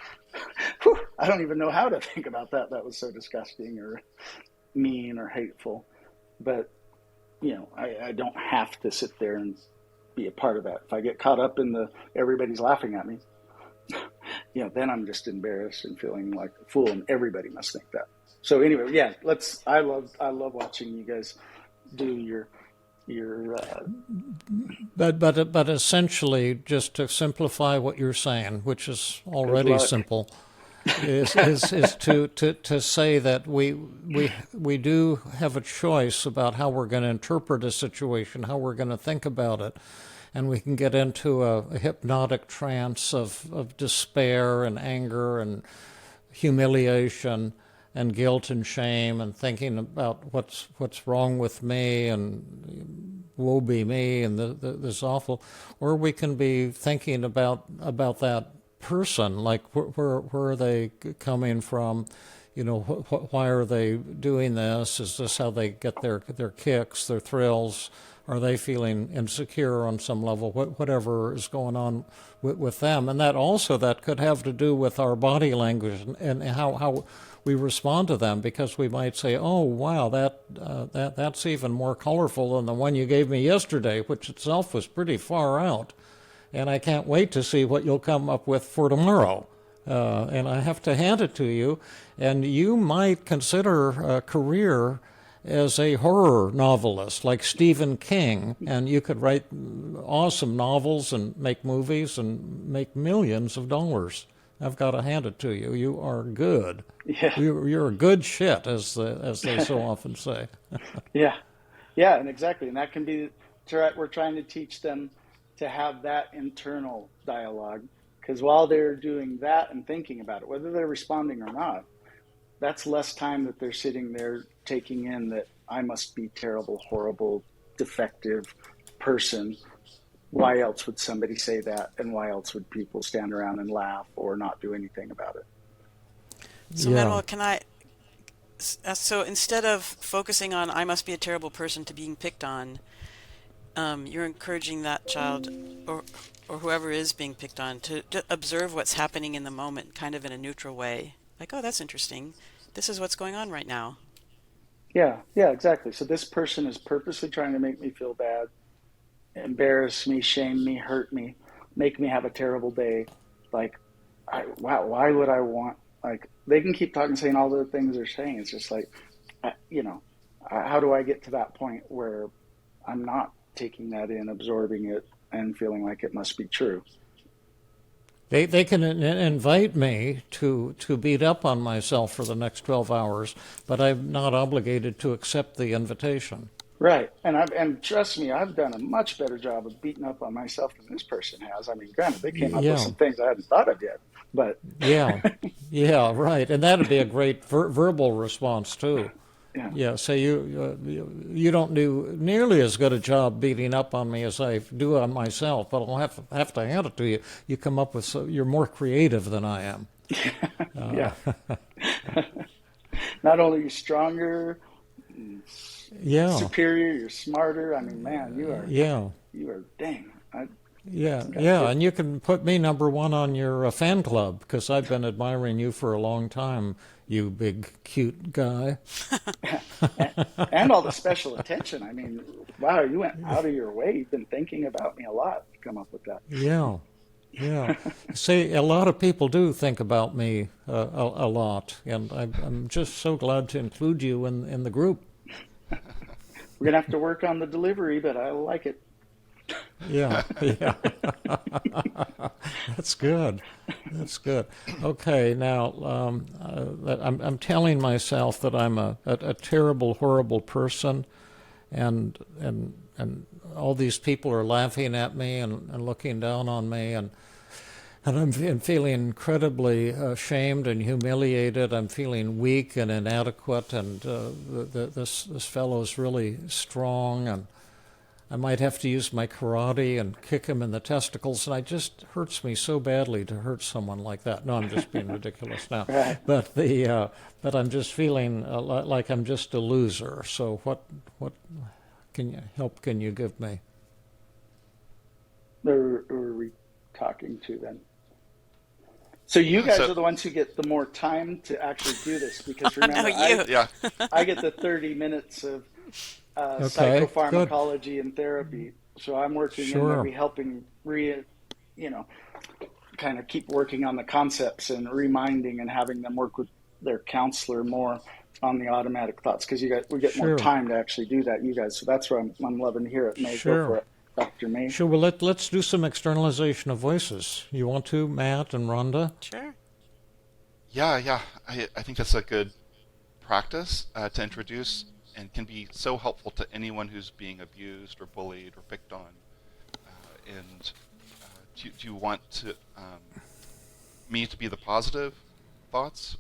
whew, I don't even know how to think about that. That was so disgusting or mean or hateful. But, I don't have to sit there and be a part of that. If I get caught up in everybody's laughing at me, then I'm just embarrassed and feeling like a fool, and everybody must think that. So anyway, yeah, I love watching you guys do your But essentially, just to simplify what you're saying, which is already simple, is to say that we do have a choice about how we're going to interpret a situation, how we're going to think about it, and we can get into a hypnotic trance of despair and anger and humiliation and guilt and shame and thinking about what's wrong with me and woe be me and this awful, or we can be thinking about that person, like where are they coming from, why are they doing this? Is this how they get their kicks, their thrills? Are they feeling insecure on some level? Whatever is going on with them, and that could have to do with our body language and how we respond to them, because we might say, "Oh, wow, that's even more colorful than the one you gave me yesterday, which itself was pretty far out, and I can't wait to see what you'll come up with for tomorrow." And I have to hand it to you, and you might consider a career as a horror novelist like Stephen King, and you could write awesome novels and make movies and make millions of dollars. I've got to hand it to you. You are good. Yeah. You're a good shit, as they so often say. Yeah, and exactly, and that can be. We're trying to teach them to have that internal dialogue, because while they're doing that and thinking about it, whether they're responding or not, that's less time that they're sitting there taking in that I must be terrible, horrible, defective person. Why else would somebody say that? And why else would people stand around and laugh or not do anything about it? So Manuel, so instead of focusing on I must be a terrible person to being picked on, you're encouraging that child or whoever is being picked on to observe what's happening in the moment, kind of in a neutral way. Like, oh, that's interesting. This is what's going on right now. Yeah, exactly. So this person is purposely trying to make me feel bad, embarrass me, shame me, hurt me, make me have a terrible day. Like, wow, why would I want, like, they can keep talking, saying all the things they're saying. It's just like, how do I get to that point where I'm not taking that in, absorbing it, and feeling like it must be true? They can invite me to beat up on myself for the next 12 hours, but I'm not obligated to accept the invitation. Right, and trust me, I've done a much better job of beating up on myself than this person has. I mean, granted, they came up with some things I hadn't thought of yet, but yeah, right, and that'd be a great verbal response too. Yeah. So you don't do nearly as good a job beating up on me as I do on myself, but I'll have to hand it to you. You come up with you're more creative than I am. Yeah. Not only are you stronger, superior, you're smarter. I mean, man, you are. Yeah. You are. Dang. Yeah, yeah, and you can put me number one on your fan club because I've been admiring you for a long time, you big, cute guy. And all the special attention. I mean, wow, you went out of your way. You've been thinking about me a lot to come up with that. Yeah, yeah. See, a lot of people do think about me a lot, and I'm just so glad to include you in the group. We're going to have to work on the delivery, but I like it. Yeah, yeah. That's good. That's good. Okay, now I'm telling myself that I'm a terrible, horrible person, and all these people are laughing at me and looking down on me, and I'm feeling incredibly ashamed and humiliated. I'm feeling weak and inadequate, and this fellow's really strong, and I might have to use my karate and kick him in the testicles, and it just hurts me so badly to hurt someone like that. No, I'm just being ridiculous now. Right. But I'm just feeling like I'm just a loser. So what can you give me? Who are we talking to then? So you guys are the ones who get the more time to actually do this, because remember, I get the 30 minutes of psychopharmacology and therapy. So I'm working in maybe helping kind of keep working on the concepts and reminding and having them work with their counselor more on the automatic thoughts, because we get more time to actually do that, you guys. So that's where I'm loving to hear it. May go for it, Dr. May. Sure. Well, let's do some externalization of voices. You want to, Matt and Rhonda? Sure. Yeah. I think that's a good practice to introduce, and can be so helpful to anyone who's being abused or bullied or picked on. Do you want me to be the positive thoughts?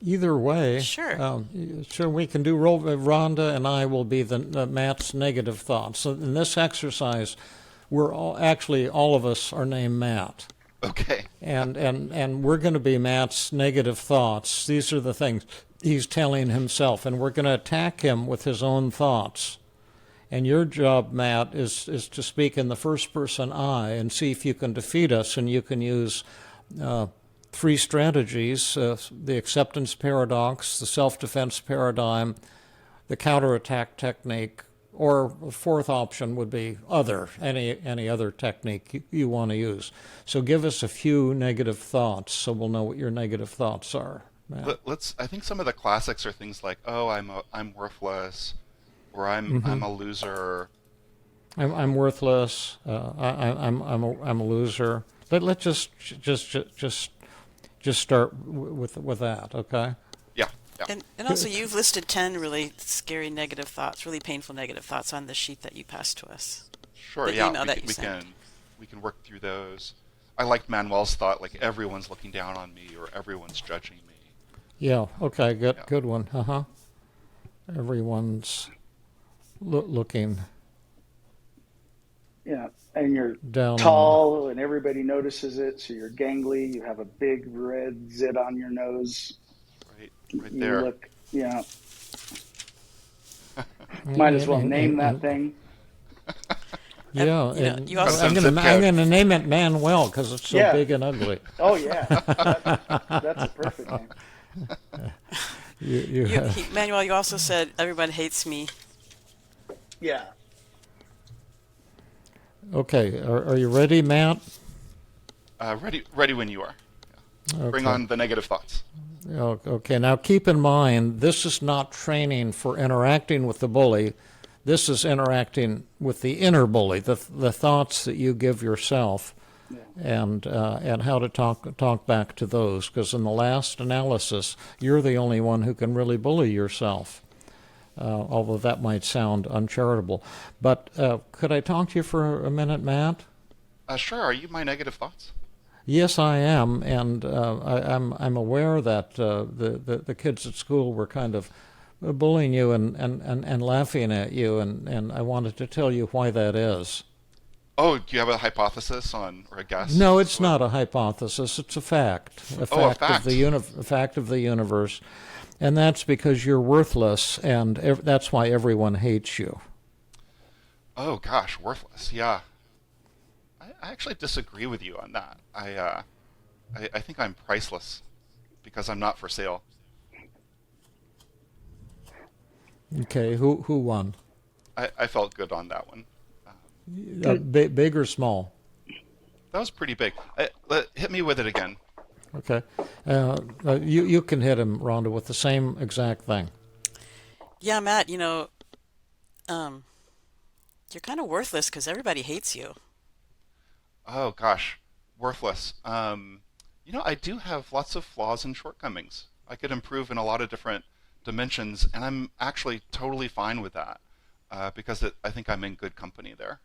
Either way. Sure. Sure, we can do Rhonda and I will be the Matt's negative thoughts. So in this exercise, all of us are named Matt. Okay. And we're going to be Matt's negative thoughts. These are the things he's telling himself, and we're going to attack him with his own thoughts. And your job, Matt, is to speak in the first person I and see if you can defeat us, and you can use 3 strategies, the acceptance paradox, the self-defense paradigm, the counterattack technique, or a fourth option would be any other technique you want to use. So give us a few negative thoughts so we'll know what your negative thoughts are. I think some of the classics are things like, "Oh, I'm worthless," or "I'm a loser." I'm worthless. I'm a loser. Let's just start with that, okay? Yeah. And also, you've listed 10 really scary negative thoughts, really painful negative thoughts on the sheet that you passed to us. Sure. The email that you sent. We can work through those. I liked Manuel's thought, like everyone's looking down on me or everyone's judging me. Yeah. Okay. Good one. Everyone's looking. Yeah, and you're down tall, and everybody notices it. So you're gangly. You have a big red zit on your nose. Right there. You look, Might as well name that thing. Yeah, you also I'm going to name it Manuel because it's so big and ugly. Oh yeah, that's a perfect name. Manuel, you also said everyone hates me. Yeah. Okay, are you ready, Matt? Ready when you are. Yeah. Okay. Bring on the negative thoughts. Okay, now keep in mind, this is not training for interacting with the bully. This is interacting with the inner bully, the thoughts that you give yourself, and how to talk back to those. Because in the last analysis, you're the only one who can really bully yourself, although that might sound uncharitable. But could I talk to you for a minute, Matt? Sure. Are you my negative thoughts? Yes, I am, and I'm aware that the kids at school were kind of bullying you and laughing at you, and I wanted to tell you why that is. Oh, do you have a hypothesis or a guess? No, it's not a hypothesis. It's a fact. A fact of the universe, and that's because you're worthless, and that's why everyone hates you. Oh gosh, worthless. Yeah. I actually disagree with you on that. I think I'm priceless because I'm not for sale. Okay, who won? I felt good on that one. Big or small? That was pretty big. Hit me with it again. Okay, you can hit him, Rhonda, with the same exact thing. Yeah, Matt, um, you're kind of worthless because everybody hates you. Oh gosh, worthless. I do have lots of flaws and shortcomings. I could improve in a lot of different dimensions, and I'm actually totally fine with that because I think I'm in good company there.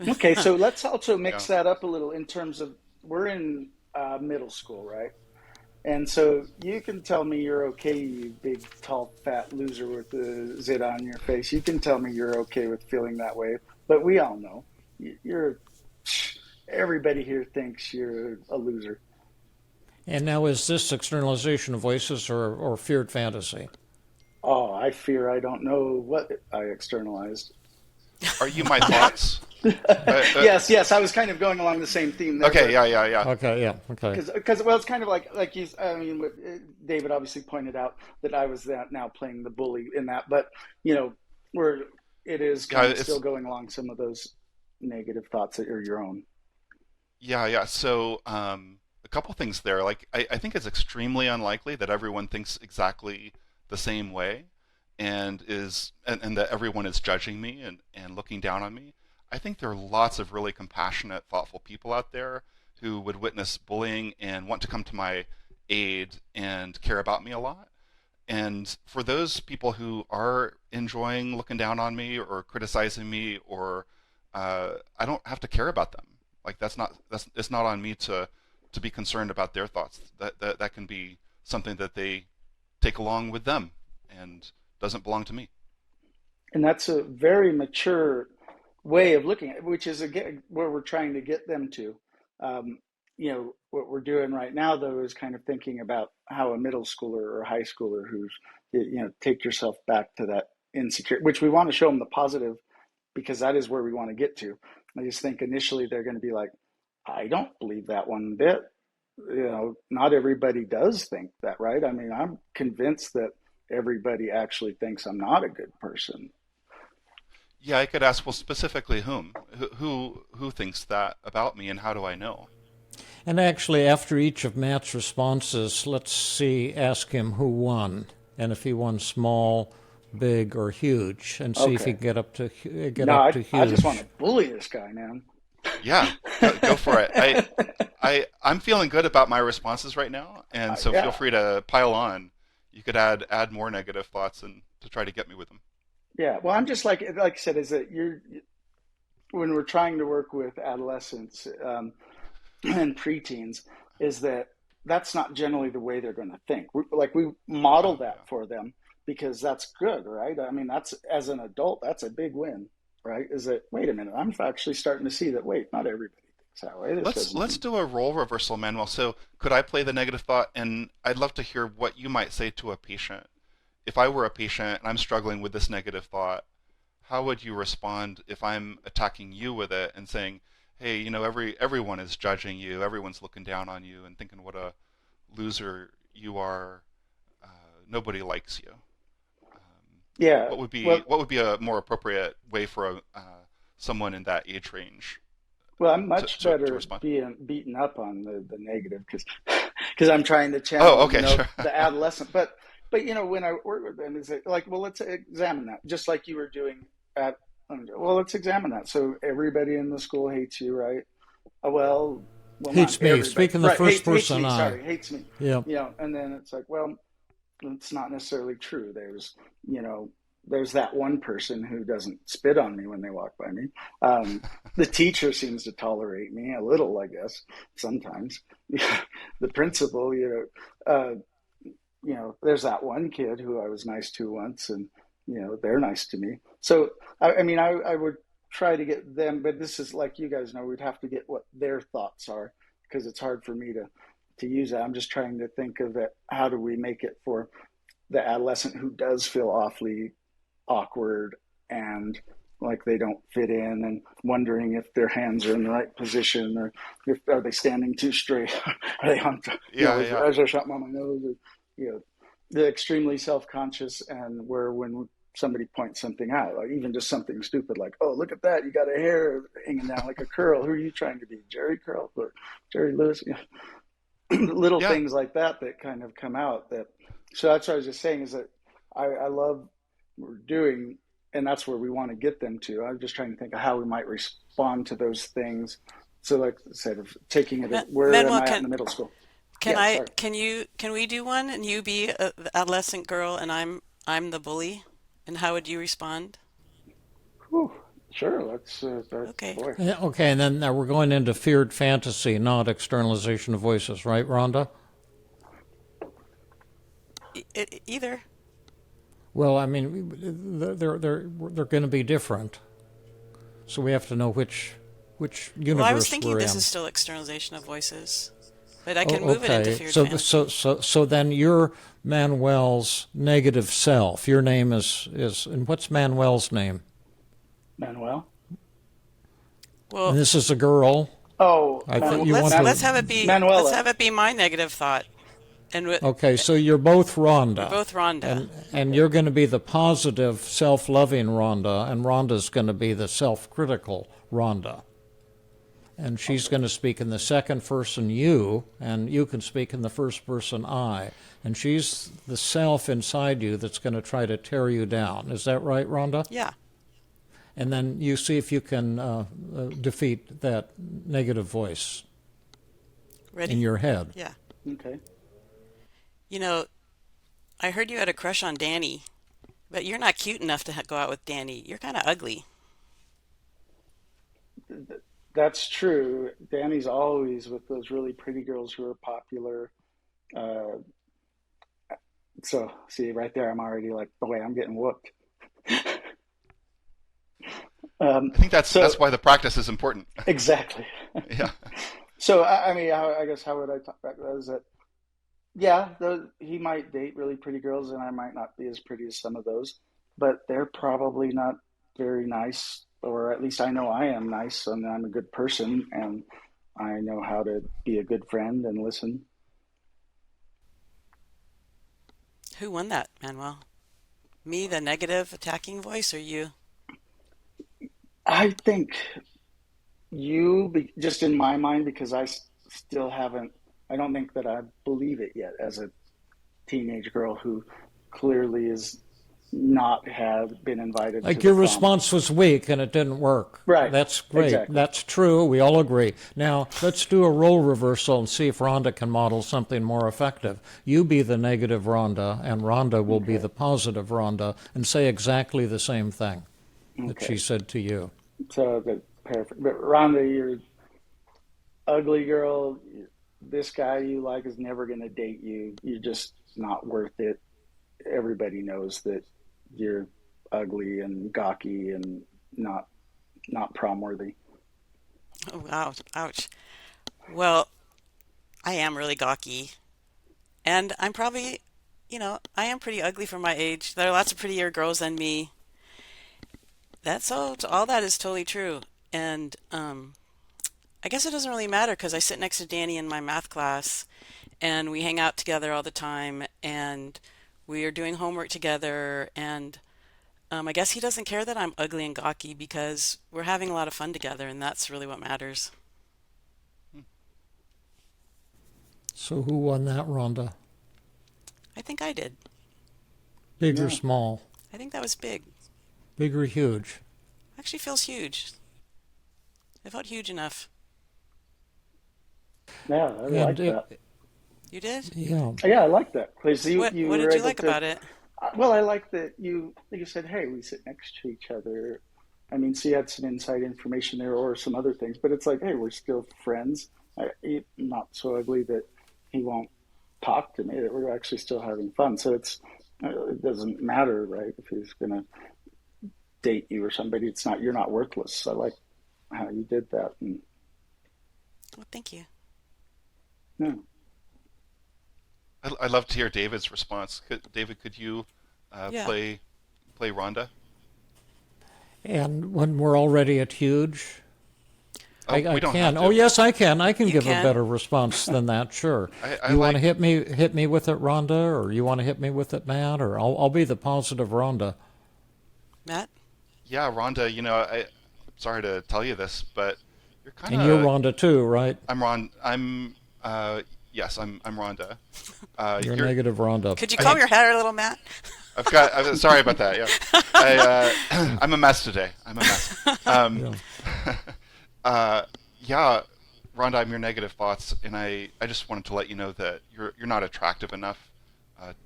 Okay, so let's also Yeah. mix that up a little in terms of we're in middle school, right? And so you can tell me you're okay, you big, tall, fat loser with the zit on your face. You can tell me you're okay with feeling that way, but we all know you're. Everybody here thinks you're a loser. And now, is this externalization of voices or feared fantasy? Oh, I fear I don't know what I externalized. Are you my thoughts? Yes, yes, I was kind of going along the same theme there, Okay, but yeah. Okay, yeah, okay. because well, it's kind of like you. I mean, David obviously pointed out that I was that now playing the bully in that, but where it is Yeah, kind of still going along some of those negative thoughts that are your own. yeah. So, a couple things there. Like, I think it's extremely unlikely that everyone thinks exactly the same way, and that everyone is judging me and looking down on me. I think there are lots of really compassionate, thoughtful people out there who would witness bullying and want to come to my aid and care about me a lot. And for those people who are enjoying looking down on me or criticizing me, or I don't have to care about them. Like that's it's not on me to be concerned about their thoughts. That can be something that they take along with them and doesn't belong to me. And that's a very mature way of looking at it, which is again where we're trying to get them to. Um, what we're doing right now, though, is kind of thinking about how a middle schooler or a high schooler who's, take yourself back to that insecure, which we want to show them the positive because that is where we want to get to. I just think initially they're going to be like, I don't believe that one bit. Not everybody does think that, right? I mean, I'm convinced that everybody actually thinks I'm not a good person. Yeah, I could ask, well, specifically whom? Who thinks that about me, and how do I know? And actually, after each of Matt's responses, ask him who won, and if he won small, big, or huge, and see if he Okay. can get No, up I, to I just want huge. to bully this guy, man. Yeah, go for it. I'm feeling good about my responses right now, and so feel Yeah, free to pile on. You could add more negative thoughts and to try to get me with them. yeah. Well, I'm just like I said, is that you're when we're trying to work with adolescents and preteens, is that that's not generally the way they're going to think. We model Oh that yeah. for them because that's good, right? I mean, that's as an adult, that's a big win, right? Is that wait a minute, I'm actually starting to see that wait, not everybody thinks that way. This Let's doesn't let's mean do a role reversal, Manuel. So could I play the negative thought, and I'd love to hear what you might say to a patient. If I were a patient and I'm struggling with this negative thought, how would you respond if I'm attacking you with it and saying, "Hey, everyone is judging you, everyone's looking down on you and thinking what a loser you are. Nobody likes you." yeah. What would be Well, what would be a more appropriate way for someone in that age range I'm much to better respond? being beaten up on the negative because I'm trying to Oh, channel, okay, sure. the adolescent. But when I work with them, is like, well, let's examine that, just like you were doing at. Well, let's examine that. So everybody in the school hates you, right? Well, not Hates me. everybody, Speak in the right? first Hates person me. I. Sorry, hates me. Yeah. And then it's like, well, it's not necessarily true. You know, there's that one person who doesn't spit on me when they walk by me. The teacher seems to tolerate me a little, I guess, sometimes. The principal, there's that one kid who I was nice to once, and they're nice to me. So I mean, I would try to get them, but this is like you guys know, we'd have to get what their thoughts are because it's hard for me to use that. I'm just trying to think of it. How do we make it for the adolescent who does feel awfully awkward and like they don't fit in, and wondering if their hands are in the right position, or if are they standing too straight, are they on, Yeah, yeah. is there something on my nose, or, they're extremely self-conscious, and where when somebody points something out, like even just something stupid, like, oh, look at that, you got a hair hanging down like a curl. Who are you trying to be, Jerry Curl or Jerry Lewis? Little Yeah. things like that kind of come out. So that's what I was just saying, is that I love what we're doing, and that's where we want to get them to. I'm just trying to think of how we might respond to those things. So, like I said, of taking it, where am Manuel, I at in the middle school? can Yeah, I sorry. can we do one and you be a the adolescent girl and I'm the bully? And how would you respond? Whew. Sure, Okay. boy. Yeah, okay, and then now we're going into feared fantasy, not externalization of voices, right, Rhonda? Either. Well, I mean, they're going to be different, so we have to know which Well, I was universe thinking we're this in. is still externalization of voices, but I can Oh, move it into okay. feared So, fantasy. so then you're Manuel's negative self. Your name is, and what's Manuel's name? Manuel. And Well, this is a girl. Oh, I well, thought you want let's have to. it be Manuela. my negative thought, and Okay, so you're both we're Rhonda, both Rhonda. and you're going to be the positive, self-loving Rhonda, and Rhonda's going to be the self-critical Rhonda. And she's going to speak in the second person you, and you can speak in the first person I. And she's the self inside you that's going to try to tear you down. Is that right, Rhonda? Yeah. And then you see if you can defeat that negative voice Ready? in your head. Yeah. Okay. You know, I heard you had a crush on Danny, but you're not cute enough to go out with Danny. You're kind of ugly. That's true. Danny's always with those really pretty girls who are popular. Uh, so, see, right there, I'm already like, boy, I'm getting whooped. I think So, that's why the practice is important. exactly. Yeah. So, I mean, I guess how would I talk about that? Is that, yeah, he might date really pretty girls, and I might not be as pretty as some of those, but they're probably not very nice, or at least I know I am nice, and I'm a good person, and I know how to be a good friend and listen. Who won that, Manuel? Me, the negative attacking voice, or you? I think just in my mind, because still haven't, I don't think that I believe it yet as a teenage girl who clearly is not have been invited to Like the your prom. response was weak and it didn't work. Right. That's great. Exactly. That's true. We all agree. Now, let's do a role reversal and see if Rhonda can model something more effective. You be the negative Rhonda, and Rhonda will be Okay. the positive Rhonda, and say exactly the same thing that she Okay. said to you. So the perfect. But Rhonda, you're ugly girl. This guy you like is never going to date you. You're just not worth it. Everybody knows that you're ugly and gawky and not prom worthy. Oh, ouch, ouch. Well, I am really gawky, and I'm probably, I am pretty ugly for my age. There are lots of prettier girls than me. That's all that is totally true. And I guess it doesn't really matter because I sit next to Danny in my math class and we hang out together all the time and we are doing homework together. And I guess he doesn't care that I'm ugly and gawky because we're having a lot of fun together, and that's really what matters. So who won that, Rhonda? I think I did. Big or Yeah. small? I think that was big. Big or huge? Actually feels huge. It felt huge enough. Yeah, I like And that. You did? yeah. Yeah, I like that because you What were did you able like to. about it? Well, I like that you said, "Hey, we sit next to each other." I mean, so you had some inside information there, or some other things, but it's like, "Hey, we're still friends." Not so ugly that he won't talk to me. That we're actually still having fun. So it doesn't matter, right? If he's gonna date you or somebody, you're not worthless. I like how you did that. And Well, thank you. yeah, I'd love to hear David's response. David, could you Yeah. play Rhonda? And when we're already at huge, Oh, I we don't can. have to. Oh, yes, I can. I can You give can. a better response than that. Sure. I You want to like. hit me with it, Rhonda, or you want to hit me with it, Matt, or I'll be the positive Rhonda. Matt? Yeah, Rhonda. Sorry to tell you this, but you're kind And you're of. Rhonda too, right? I'm Ron. I'm. Yes, I'm Rhonda. You're You're. negative Rhonda. Could you I, comb your hair a little, Matt? I'm sorry about that. Yeah. I'm a mess today. I'm a mess. Yeah. Yeah, Rhonda, I'm your negative thoughts, and I just wanted to let you know that you're not attractive enough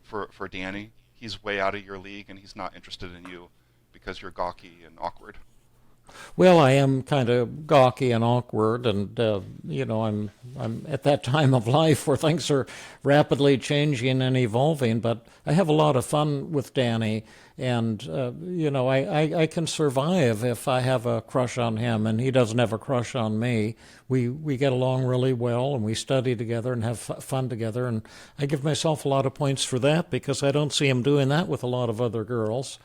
for Danny. He's way out of your league, and he's not interested in you because you're gawky and awkward. Well, I am kind of gawky and awkward, and I'm at that time of life where things are rapidly changing and evolving. But I have a lot of fun with Danny, and I can survive if I have a crush on him, and he doesn't have a crush on me. We get along really well, and we study together and have fun together, and I give myself a lot of points for that because I don't see him doing that with a lot of other girls.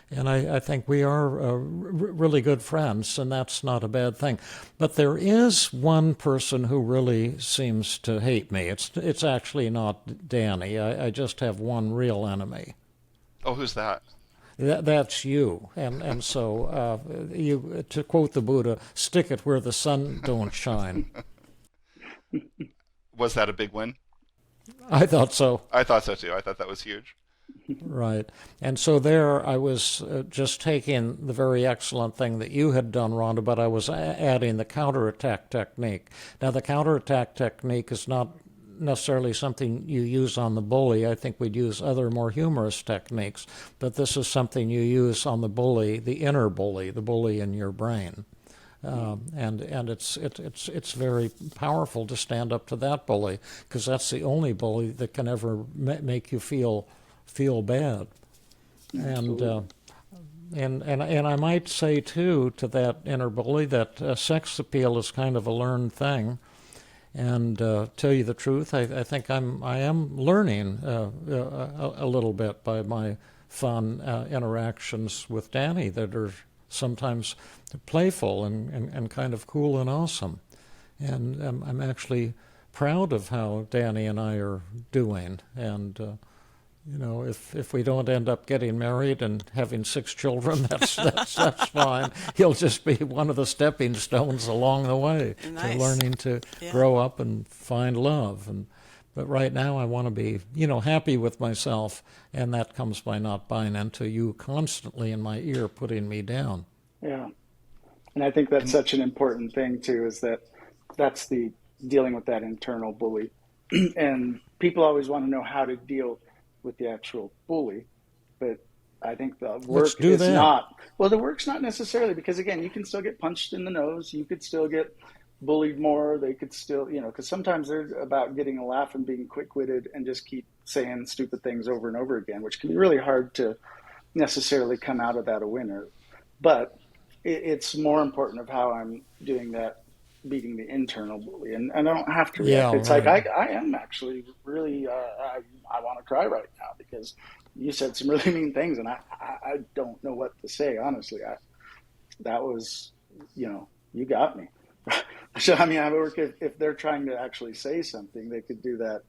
And I think we are really good friends, and that's not a bad thing. But there is one person who really seems to hate me. It's actually not Danny. I just have one real enemy. Oh, who's that? That's you. And so you, to quote the Buddha, stick it where the sun don't shine. Was that a big win? I thought so. I thought so too. I thought that was huge. Right. And so there I was just taking the very excellent thing that you had done, Rhonda, but I was adding the counterattack technique. Now, the counterattack technique is not necessarily something you use on the bully. I think we'd use other more humorous techniques, but this is something you use on the bully, the inner bully, the bully in your brain. And it's very powerful to stand up to that bully because that's the only bully that can ever make you feel bad. And I might say too to that inner bully that sex appeal is kind of a learned thing. And tell you the truth, I think I am learning a little bit by my fun interactions with Danny that are sometimes playful and kind of cool and awesome. And I'm actually proud of how Danny and I are doing. And if we don't end up getting married and having 6 children, that's fine. He'll just be one of the stepping stones along the way Nice. to learning to grow up and find love. But right now, I want to be, happy with myself, and that comes by not buying into you constantly in my ear, putting me down. Yeah. And I think that's such an important thing too, is that's the dealing with that internal bully. And people always want to know how to deal with the actual bully, but I think the work is not, well, the work's not necessarily, because again, you can still get punched in the nose, you could still get bullied more, they could still, because sometimes they're about getting a laugh and being quick-witted and just keep saying stupid things over and over again, which can be really hard to necessarily come out of that a winner. But it's more important of how I'm doing that, beating the internal bully, and I don't have to react. It's right. like I am actually really I want to cry right now because you said some really mean things, and I don't know what to say, honestly. That was, you got me. So I mean, I work if they're trying to actually say something, they could do that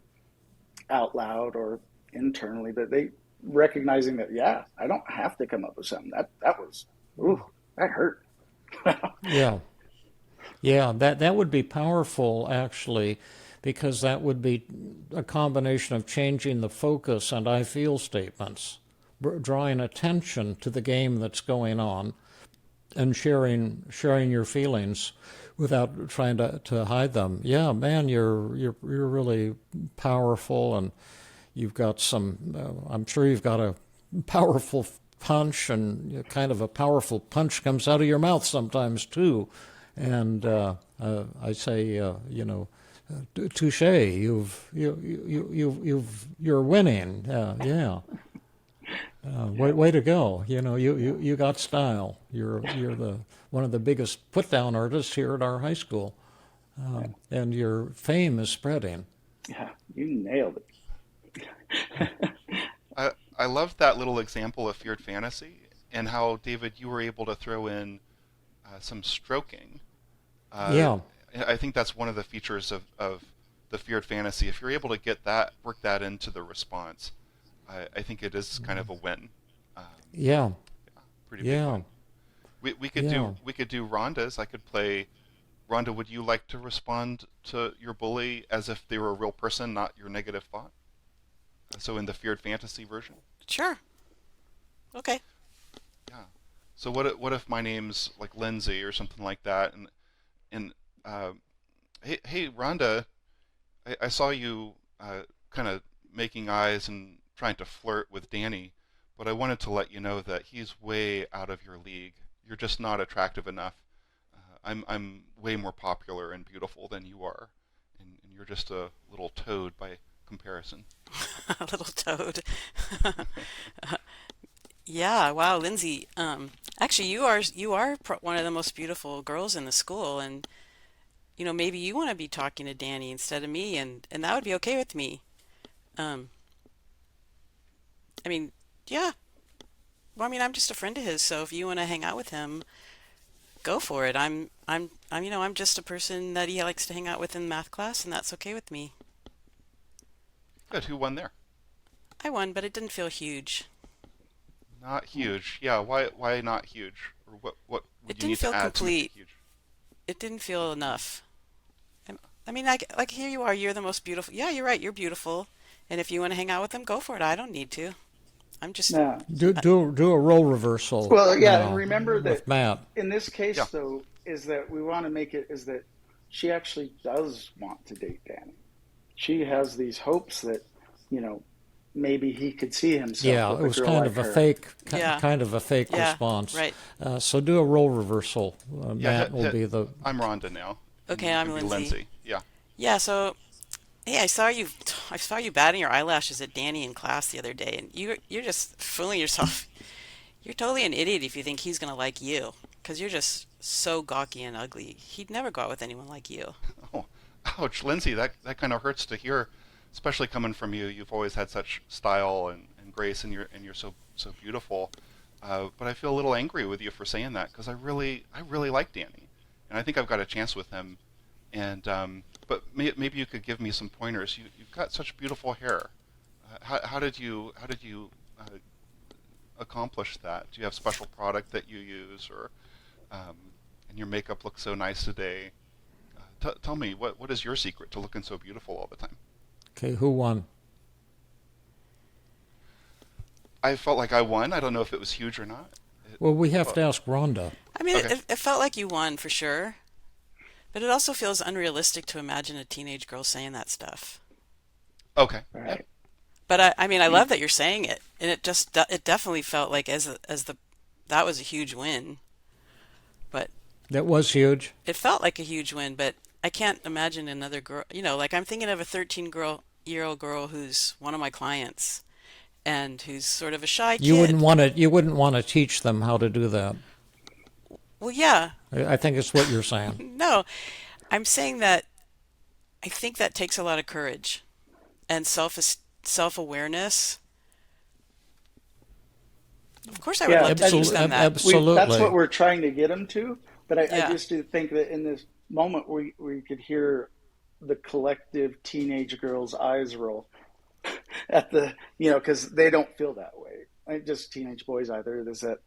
out loud or internally, but they recognizing that, yeah, I don't have to come up with something. That was, ooh, that hurt. Yeah, that would be powerful, actually, because that would be a combination of changing the focus and I feel statements, drawing attention to the game that's going on, and sharing your feelings without trying to hide them. Yeah, man, you're really powerful, and you've got some. I'm sure you've got a powerful punch, and kind of a powerful punch comes out of your mouth sometimes too. And I say, touche. You're winning. Yeah. Way to go. You got style. You're one of the biggest put down artists here at our high school, and your fame is spreading. Yeah, you nailed it. I love that little example of feared fantasy. and how, David, you were able to throw in some stroking. Yeah. I think that's one of the features of the feared fantasy. If you're able to work that into the response, I think it is kind of a win. Um, Yeah. Pretty big Yeah. win. We could Yeah. do Rhonda's. I could play Rhonda. Would you like to respond to your bully as if they were a real person, not your negative thought? So in the feared fantasy version. Sure. Okay. Yeah. So what if my name's like Lindsay or something like that, and uh, hey Rhonda, I saw you kind of making eyes and trying to flirt with Danny, but I wanted to let you know that he's way out of your league. You're just not attractive enough. I'm way more popular and beautiful than you are, and you're just a little toad by comparison. A little toad. Yeah, wow, Lindsay. Actually, you are one of the most beautiful girls in the school, and maybe you want to be talking to Danny instead of me, and that would be okay with me. Um, I mean, yeah. Well, I mean, I'm just a friend of his, so if you want to hang out with him, go for it. I'm just a person that he likes to hang out with in math class, and that's okay with me. Good. Who won there? I won, but it didn't feel huge. Not huge. Yeah. Why not huge? Or what It would you didn't need feel to add to make it complete. huge? It didn't feel enough. I mean, like here you are. You're the most beautiful. Yeah, you're right. You're beautiful. And if you want to hang out with him, go for it. I don't need to. I'm just. No. Do a role reversal Well, yeah, and now remember that with Matt. in this case, Yeah. though, is that we want to make it is that she actually does want to date Danny. She has these hopes that, maybe he could see himself Yeah, with it a was girl kind like of a her. fake, Yeah. kind of a fake Yeah. response. Right. So do a role reversal. Yeah. Matt will be the. I'm Rhonda now. Okay, You I'm can be Lindsay. Lindsay. Yeah. Yeah. So, hey, I saw you batting your eyelashes at Danny in class the other day, and you're just fooling yourself. You're totally an idiot if you think he's gonna like you, because you're just so gawky and ugly. He'd never go out with anyone like you. Oh, ouch, Lindsay. That kind of hurts to hear, especially coming from you. You've always had such style and grace, and you're so beautiful. But I feel a little angry with you for saying that because I really like Danny, and I think I've got a chance with him. And but maybe you could give me some pointers. You've got such beautiful hair. How did you accomplish that? Do you have special product that you use, or and your makeup looks so nice today? Tell me what is your secret to looking so beautiful all the time? Okay, who won? I felt like I won. I don't know if it was huge or not. Well, we have to ask Rhonda. I mean, Okay. it felt like you won for sure, but it also feels unrealistic to imagine a teenage girl saying that stuff. Okay. Right. But I mean, I love that you're saying it, and it definitely felt like that was a huge win. But That was huge. it felt like a huge win, but I can't imagine another girl. Like I'm thinking of a 13-year-old girl who's one of my clients, and who's sort of a shy kid. You wouldn't want to teach them how to do that. Well, yeah. I think it's what you're saying. No, I'm saying that I think that takes a lot of courage and self-awareness. Of course, I would Yeah, love to teach them that. Absolutely. That's what we're trying to get them to. But I Yeah. just do think that in this moment we could hear the collective teenage girl's eyes roll at because they don't feel that way. Just teenage boys either. Is that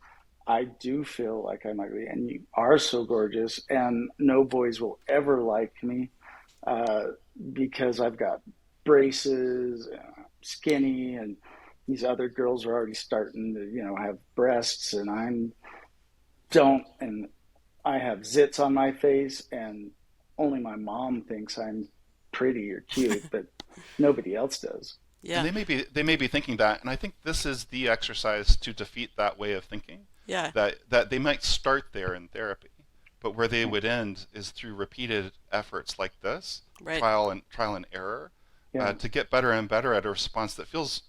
I do feel like I'm ugly, and you are so gorgeous, and no boys will ever like me because I've got braces, skinny, and these other girls are already starting to have breasts, and and I have zits on my face, and only my mom thinks I'm pretty or cute, but nobody else does. Yeah. And they may be thinking that, and I think this is the exercise to defeat that way of thinking. Yeah. That they might start there in therapy, but where they would end is through repeated efforts like this, Right. trial and error, Yeah. to get better and better at a response that feels.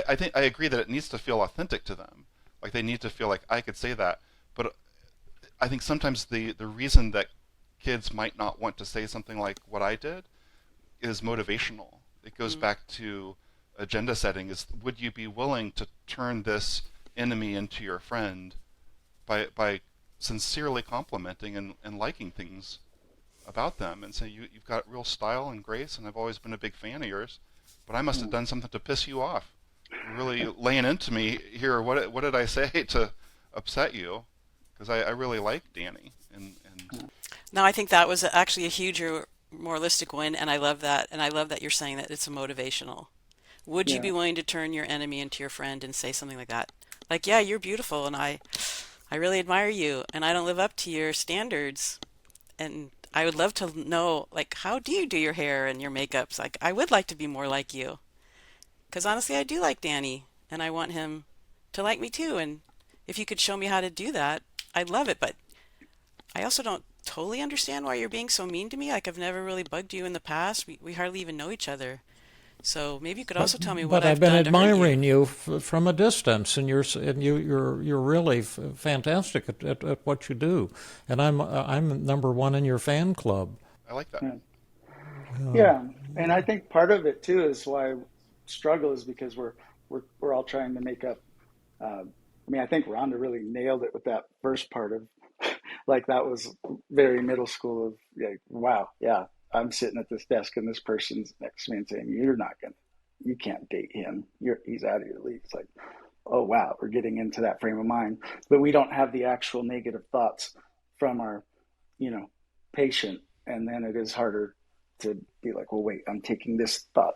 I think I agree that it needs to feel authentic to them. Like they need to feel like I could say that, but I think sometimes the reason that kids might not want to say something like what I did is motivational. It goes back to agenda setting. Is would you be willing to turn this enemy into your friend by sincerely complimenting and liking things about them, and say you've got real style and grace, and I've always been a big fan of yours, but I must have done something to piss you off. You're really laying into me here. What did I say to upset you? Because I really like Danny. And No, I think that was actually a huge moralistic win, and I love that. And I love that you're saying that it's a motivational. Would you Yeah. be willing to turn your enemy into your friend and say something like that? Like, yeah, you're beautiful, and I really admire you, and I don't live up to your standards, and I would love to know, like, how do you do your hair and your makeups? Like, I would like to be more like you, because honestly, I do like Danny, and I want him to like me too. And if you could show me how to do that, I'd love it. But I also don't totally understand why you're being so mean to me. Like, I've never really bugged you in the past. We hardly even know each other. So maybe you could also tell me what But I've I've been done to hurt you. admiring you from a distance, and you're really fantastic at what you do, and I'm number one in your fan club. I like that. Yeah, and I think part of it too is why struggle is because we're all trying to make up. I mean, I think Rhonda really nailed it with that first part of, like, that was very middle school of, like, wow, yeah, I'm sitting at this desk and this person's next to me and saying, you can't date him. He's out of your league. It's like, oh wow, we're getting into that frame of mind, but we don't have the actual negative thoughts from our, patient, and then it is harder to be like, well, wait, I'm taking this thought.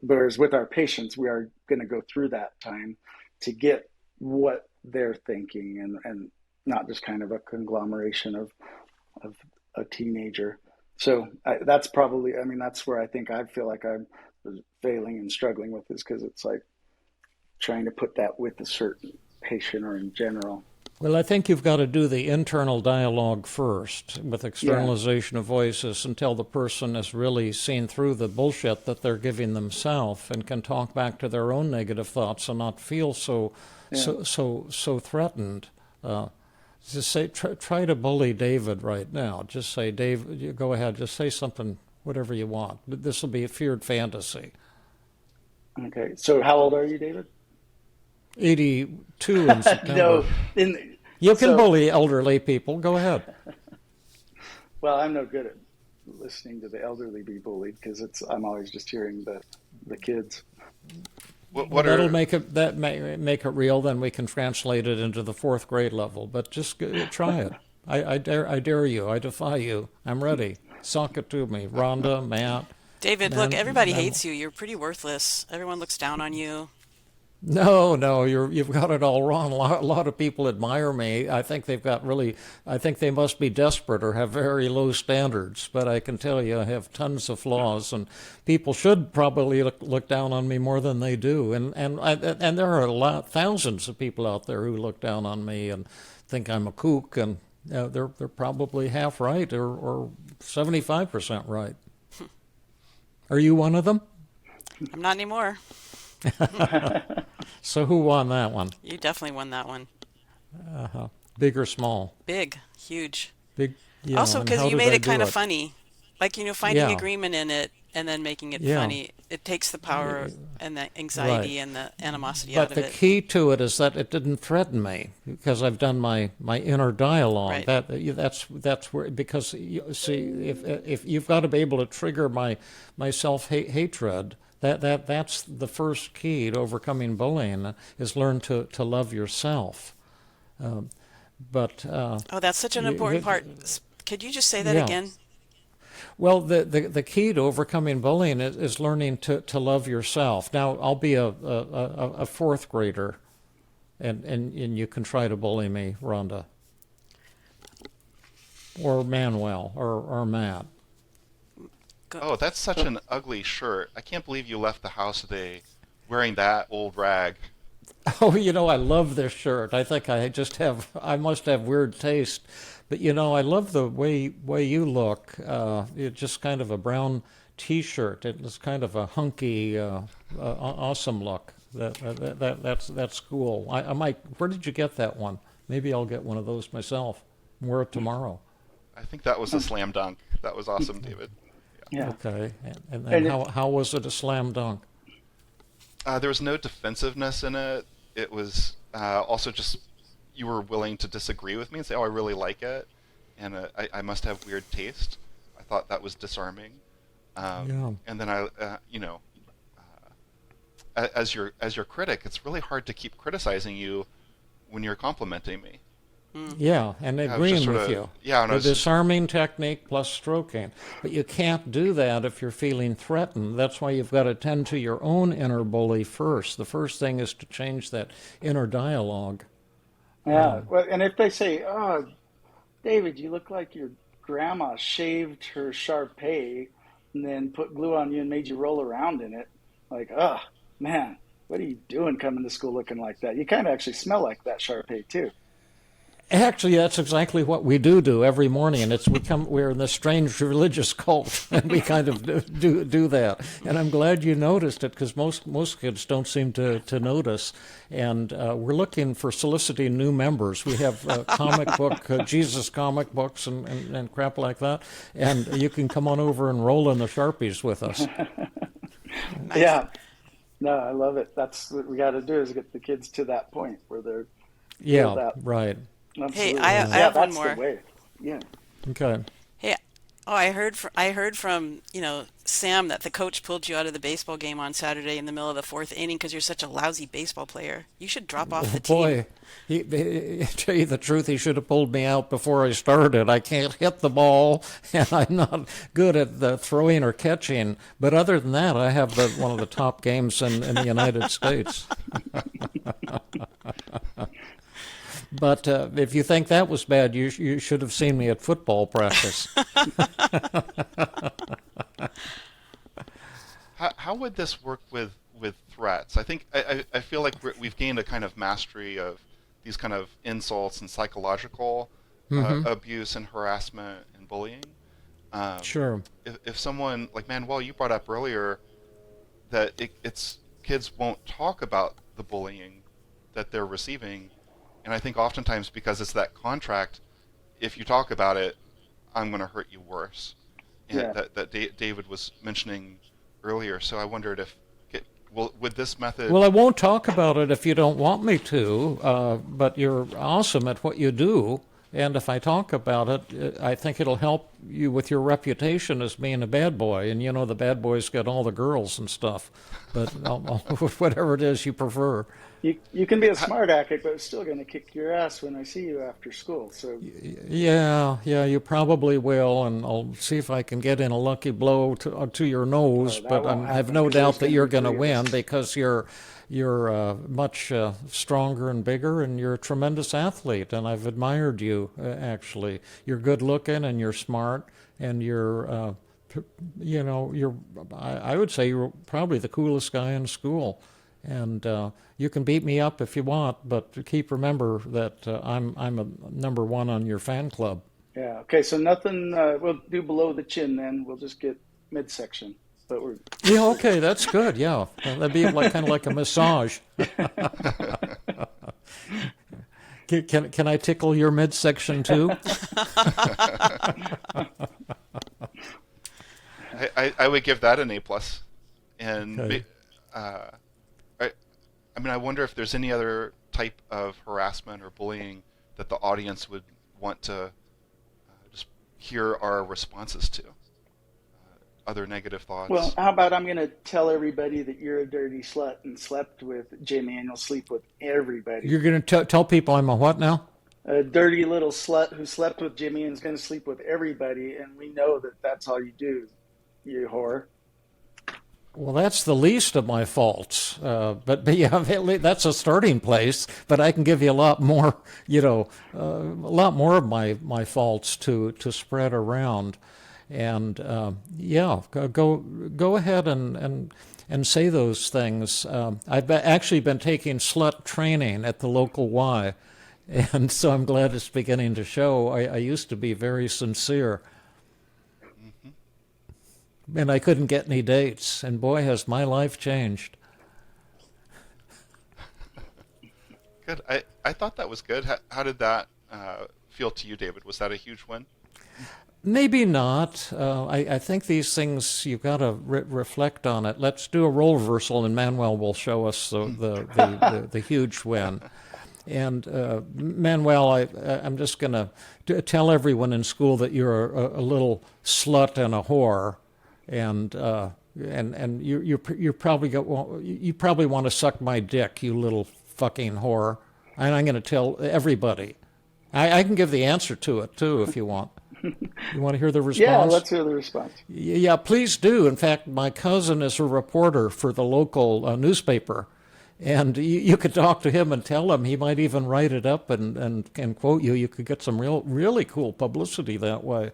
Whereas with our patients, we are going to go through that time to get what they're thinking, and not just kind of a conglomeration of a teenager. So that's probably, that's where I think I feel like I'm failing and struggling with, is because it's like trying to put that with a certain patient or in general. Well, I think you've got to do the internal dialogue first with externalization of voices until the person has really seen through the bullshit that they're giving themselves and can talk back to their own negative thoughts and not feel so threatened. Just say, try to bully David right now. Just say, Dave, you go ahead. Just say something, whatever you want. This will be a feared fantasy. Okay. So how old are you, David? 82 in September. No, you can bully elderly people. Go ahead. Well, I'm no good at listening to the elderly be bullied because I'm always just hearing the kids. That'll make it real. Then we can translate it into the 4th grade level. But just try it. I dare you. I defy you. I'm ready. Sock it to me, Rhonda, Matt. David, look, everybody hates you. You're pretty worthless. Everyone looks down on you. No, you've got it all wrong. A lot of people admire me. I think they must be desperate or have very low standards. But I can tell you, I have tons of flaws, and people should probably look down on me more than they do. And there are thousands of people out there who look down on me and think I'm a kook, and they're probably half right or 75% right. Are you one of them? I'm not anymore. So who won that one? You definitely won that one. Big or small? Big, huge. Big. Yeah, also, because you made it kind of funny, like finding Yeah. agreement in it and then making it Yeah. funny. It takes the power and the anxiety Right. and the animosity But out of the it. key to it is that it didn't threaten me because I've done my inner dialogue. Right. That's where, because you see, if you've got to be able to trigger my self-hatred. That's the first key to overcoming bullying, is learn to love yourself. Oh, that's such an important part. Could you just say that again? Well, the key to overcoming bullying is learning to love yourself. Now, I'll be a 4th grader, and you can try to bully me, Rhonda, or Manuel, or Matt. Oh, that's such an ugly shirt. I can't believe you left the house today wearing that old rag. Oh, I love this shirt. I think I must have weird taste. But, I love the way you look. It's just kind of a brown T-shirt. It's kind of a hunky, awesome look. That's cool. I might. Where did you get that one? Maybe I'll get one of those myself. Wear it tomorrow. I think that was a slam dunk. That was awesome, David. Yeah. Okay. And how was it a slam dunk? There was no defensiveness in it. it was also just you were willing to disagree with me and say, "Oh, I really like it," and I must have weird taste. I thought that was disarming. Yeah. And then as your critic, it's really hard to keep criticizing you when you're complimenting me. Yeah, and I was just agreeing sort with of you. yeah, and I The was just, disarming technique plus stroking. But you can't do that if you're feeling threatened. That's why you've got to tend to your own inner bully first. The first thing is to change that inner dialogue. Yeah. Well, and if they say, "Oh, David, you look like your grandma shaved her Shar and then put glue on you and made you roll around in it," like, "Oh, man, what are you doing coming to school looking like that? You kind of actually smell like that Shar too." Actually, that's exactly what we do every morning, and we're in this strange religious cult, and we kind of do that. And I'm glad you noticed it, because most kids don't seem to notice. And we're looking for soliciting new members. We have comic book Jesus comic books and crap like that, and you can come on over and roll in the Sharpies with us. Nice. Yeah. No, I love it. That's what we got to do, is get the kids to that point where they're feel Yeah, that. right. Hey, Absolutely. I Yeah, have one that's the more. way. Yeah. Okay. Hey, oh, I heard from, Sam, that the coach pulled you out of the baseball game on Saturday in the middle of the fourth inning because you're such a lousy baseball player. You should drop off Oh the team. boy, tell you the truth, he should have pulled me out before I started. I can't hit the ball, and I'm not good at the throwing or catching. But other than that, I have one of the top games in the United States. But if you think that was bad, you should have seen me at football practice. how would this work with threats? I think I feel like we've gained a kind of mastery of these kind of insults and psychological abuse and harassment and bullying. Sure. If someone like Manuel, you brought up earlier that it's kids won't talk about the bullying that they're receiving, and I think oftentimes because it's that contract, if you talk about it, I'm going to hurt you worse. And Yeah. that David was mentioning earlier. So I wondered if would this method? Well, I won't talk about it if you don't want me to, but you're awesome at what you do. And if I talk about it, I think it'll help you with your reputation as being a bad boy. And the bad boys get all the girls and stuff. But whatever it is you prefer. You can be a smart aleck, but it's still going to kick your ass when I see you after school. So Yeah, you probably will, and I'll see if I can get in a lucky blow to your nose. that But won't I have happen, no 'cause doubt there's that gonna you're be going to three of win, us. because you're much stronger and bigger, and you're a tremendous athlete. And I've admired you, actually. You're good looking, and you're smart, and I would say you're probably the coolest guy in school. And you can beat me up if you want, but remember that I'm a number one on your fan club. yeah. Okay. So nothing. We'll do below the chin then. We'll just get midsection. But we're Yeah, okay, that's good. Yeah, well, that'd be kind of like a massage. Can I tickle your midsection too? I would give that an A plus, and Okay. I mean, I wonder if there's any other type of harassment or bullying that the audience would want to just hear our responses to. Other negative thoughts. well. How about I'm going to tell everybody that you're a dirty slut and slept with Jimmy, and you'll sleep with everybody. You're going to tell people I'm a what now? A dirty little slut who slept with Jimmy and is going to sleep with everybody, and we know that that's all you do, you whore. Well, that's the least of my faults, but yeah, that's a starting place. But I can give you a lot more, a lot more of my faults to spread around, and yeah, go ahead and say those things. I've actually been taking slut training at the local Y, and so I'm glad it's beginning to show. I used to be very sincere. And I couldn't get any dates, and boy, has my life changed. Good. I thought that was good. How did that feel to you, David? Was that a huge win? Maybe not. I think these things, you've got to reflect on it. Let's do a role reversal, and Manuel will show us the huge win. And Manuel, I'm just going to tell everyone in school that you're a little slut and a whore, and you probably want to suck my dick, you little fucking whore. And I'm going to tell everybody. I can give the answer to it too if you want. You want to hear the response? Yeah, let's hear the response. Yeah, please do. In fact, my cousin is a reporter for the local newspaper, and you could talk to him and tell him. He might even write it up and quote you. You could get some really cool publicity that way.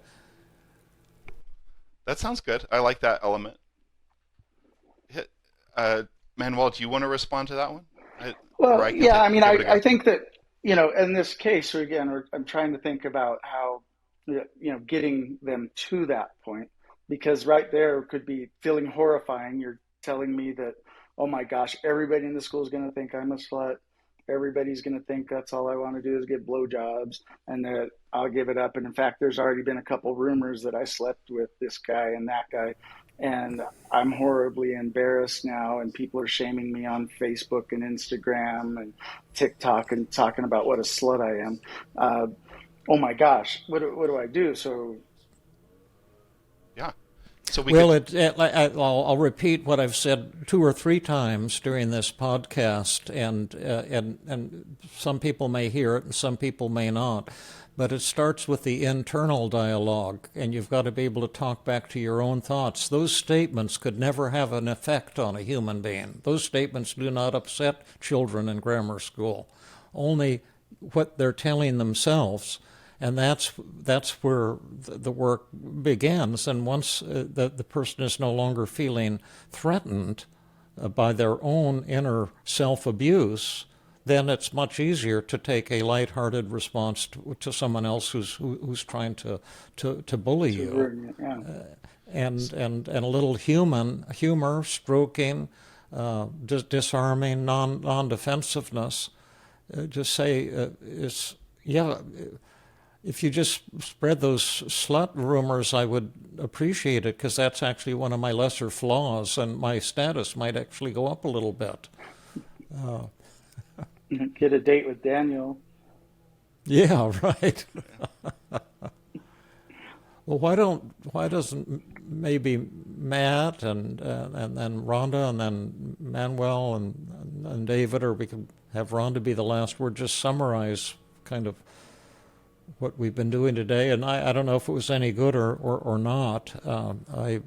That sounds good. I like that element. Manuel, do you want to respond to that one? Well, yeah, I mean, I think that, in this case, again, I'm trying to think about how, getting them to that point, because right there could be feeling horrifying. You're telling me that, oh my gosh, everybody in the school is going to think I'm a slut. Everybody's going to think that's all I want to do is get blowjobs, and that I'll give it up. And in fact, there's already been a couple rumors that I slept with this guy and that guy. And I'm horribly embarrassed now, and people are shaming me on Facebook and Instagram and TikTok and talking about what a slut I am. Oh my gosh, what do I do? So, yeah. So I'll repeat what I've said 2 or 3 times during this podcast, and some people may hear it and some people may not. But it starts with the internal dialogue, and you've got to be able to talk back to your own thoughts. Those statements could never have an effect on a human being. Those statements do not upset children in grammar school, only what they're telling themselves. And that's where the work begins. And once the person is no longer feeling threatened by their own inner self-abuse, then it's much easier to take a lighthearted response to someone else who's trying to bully you, and a little humor, stroking, disarming, non-defensiveness. Just say if you just spread those slut rumors, I would appreciate it, because that's actually one of my lesser flaws, and my status might actually go up a little bit. Get a date with Daniel. Yeah, right. Well, why doesn't maybe Matt and then Rhonda and then Manuel and David, or we could have Rhonda be the last word, just summarize kind of what we've been doing today. And I don't know if it was any good or not. I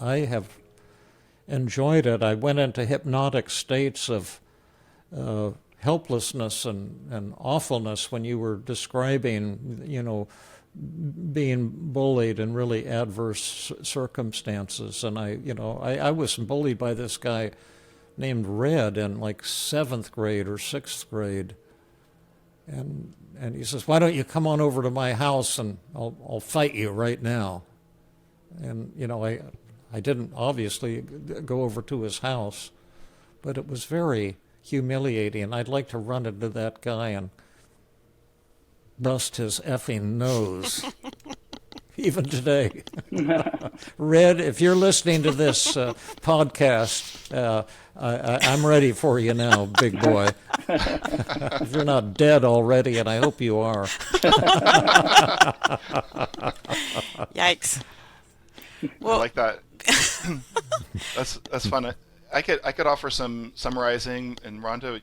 have enjoyed it. I went into hypnotic states of helplessness and awfulness when you were describing, being bullied in really adverse circumstances. And I was bullied by this guy named Red in like 7th grade or 6th grade. And he says, "Why don't you come on over to my house and I'll fight you right now?" And, I didn't obviously go over to his house, but it was very humiliating. I'd like to run into that guy and bust his effing nose, even today. Red, if you're listening to this podcast, I'm ready for you now, big boy. If you're not dead already, and I hope you are. Yikes. Well, I like that. That's fun. I could offer some summarizing, and Rhonda,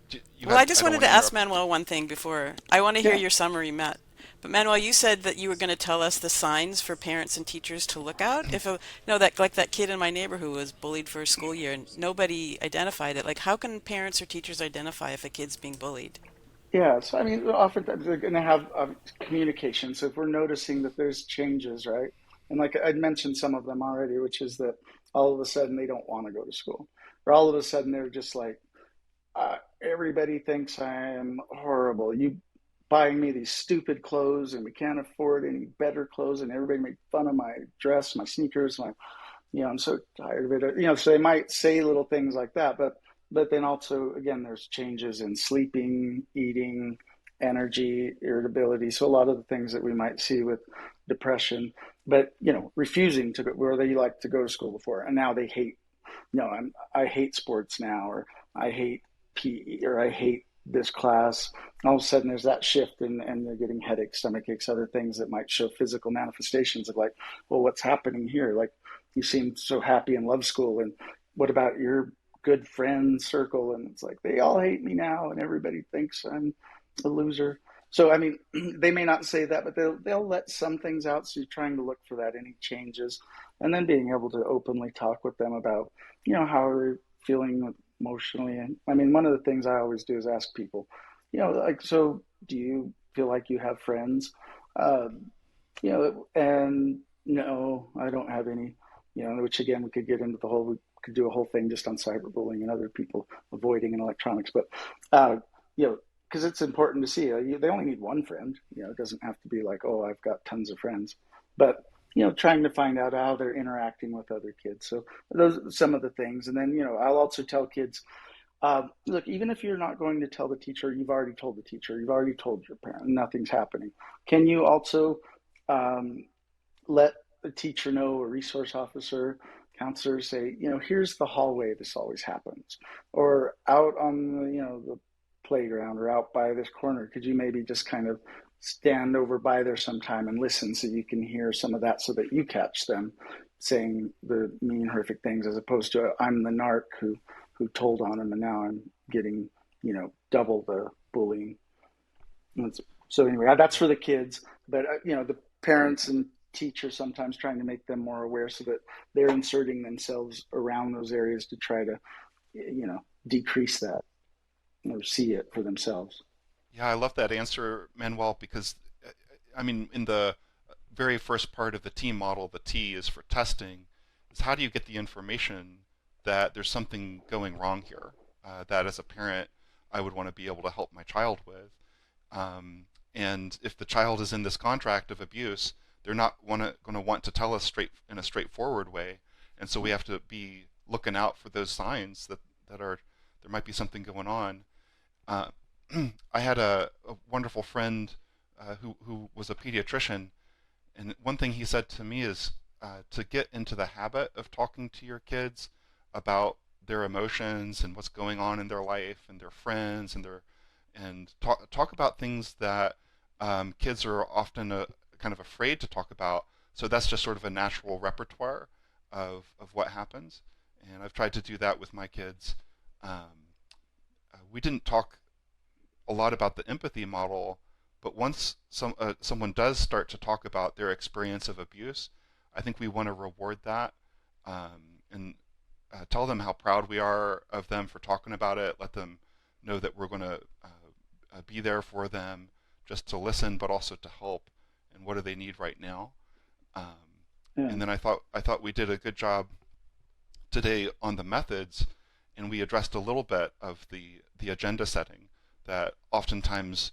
I just wanted to ask Manuel one thing before. I want to hear your summary, Matt. But Manuel, you said that you were going to tell us the signs for parents and teachers to look out. That kid in my neighborhood who was bullied for a school year and nobody identified it. Like, how can parents or teachers identify if a kid's being bullied? Yeah, so I mean, often they're going to have communication. So if we're noticing that there's changes, right? And like I'd mentioned some of them already, which is that all of a sudden they don't want to go to school, or all of a sudden they're just like, everybody thinks I am horrible. You buying me these stupid clothes, and we can't afford any better clothes, and everybody make fun of my dress, my sneakers, I'm so tired of it. So they might say little things like that, but then also, again, there's changes in sleeping, eating, energy, irritability. So a lot of the things that we might see with depression, but refusing to go where they like to go to school before, and now they hate. I hate sports now, or I hate PE, or I hate this class. And all of a sudden, there's that shift, and they're getting headaches, stomach aches, other things that might show physical manifestations of like, well, what's happening here? Like, you seem so happy and love school, and what about your good friend circle? And it's like they all hate me now, and everybody thinks I'm a loser. So I mean, they may not say that, but they'll let some things out. So you're trying to look for that, any changes, and then being able to openly talk with them about how are they feeling emotionally. And I mean, one of the things I always do is ask people, like, so do you feel like you have friends? And no, I don't have any. Which again, we could get into we could do a whole thing just on cyberbullying and other people avoiding in electronics, but because it's important to see. They only need one friend. It doesn't have to be like, oh, I've got tons of friends. But trying to find out how they're interacting with other kids. So those are some of the things. And then I'll also tell kids, look, even if you're not going to tell the teacher, you've already told the teacher, you've already told your parent, nothing's happening. Can you also let the teacher know, a resource officer, counselor, say, here's the hallway this always happens, or out on the playground or out by this corner, could you maybe just kind of stand over by there sometime and listen so you can hear some of that, so that you catch them saying the mean, horrific things, as opposed to I'm the narc who told on him and now I'm getting double the bullying. So anyway, that's for the kids, but the parents and teachers sometimes trying to make them more aware so that they're inserting themselves around those areas to try to decrease that or see it for themselves. Yeah, I love that answer, Manuel, because I mean, in the very first part of the team model, the T is for testing, is how do you get the information that there's something going wrong here, that as a parent I would want to be able to help my child with. And if the child is in this contract of abuse, they're not going to want to tell us in a straightforward way. And so we have to be looking out for those signs that there might be something going on. I had a wonderful friend who was a pediatrician, and one thing he said to me is to get into the habit of talking to your kids about their emotions and what's going on in their life and their friends and talk about things that kids are often kind of afraid to talk about. So that's just sort of a natural repertoire of what happens. And I've tried to do that with my kids. We didn't talk a lot about the empathy model, but once someone does start to talk about their experience of abuse, I think we want to reward that and tell them how proud we are of them for talking about it. Let them know that we're going to be there for them, just to listen, but also to help. And what do they need right now? And then I thought we did a good job today on the methods, and we addressed a little bit of the agenda setting, that oftentimes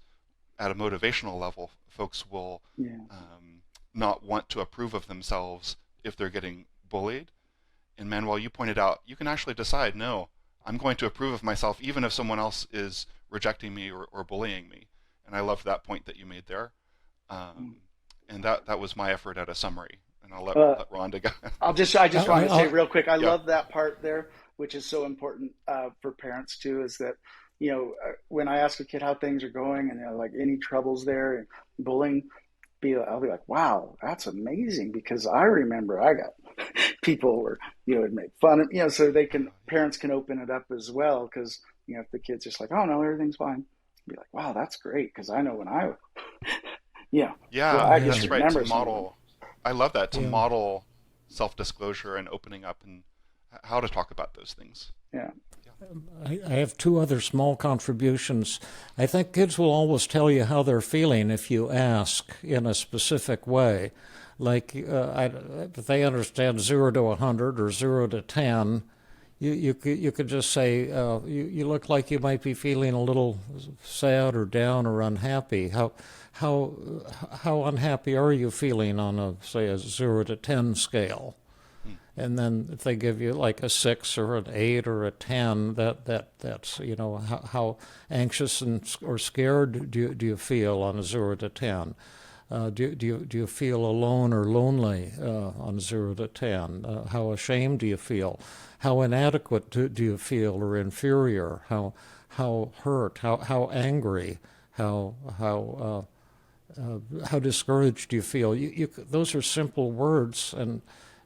at a motivational level, folks will not want to approve of themselves if they're getting bullied. And Manuel, you pointed out, you can actually decide, no, I'm going to approve of myself even if someone else is rejecting me or bullying me. And I loved that point that you made there. And that was my effort at a summary. And I'll let Rhonda go. I just want to say real quick, I love that part there, which is so important for parents too, is that, when I ask a kid how things are going and like any troubles there and bullying, I'll be like, wow, that's amazing, because I remember I got people were, would make fun of, so parents can open it up as well. Cause if the kid's just like, oh no, everything's fine, be like, wow, that's great. Cause I know when I I just that's right. To model, I love that, to model self-disclosure and opening up and how to talk about those things. Yeah. I have two other small contributions. I think kids will always tell you how they're feeling if you ask in a specific way. Like if they understand 0 to 100 or 0 to 10, you could just say, you look like you might be feeling a little sad or down or unhappy. How unhappy are you feeling on a 0 to 10 scale? And then if they give you like a 6 or an 8 or a 10, that's how anxious or scared do you feel on a 0 to 10? Do you feel alone or lonely on 0 to 10? How ashamed do you feel? How inadequate do you feel or inferior? How hurt? How angry? How discouraged do you feel? Those are simple words,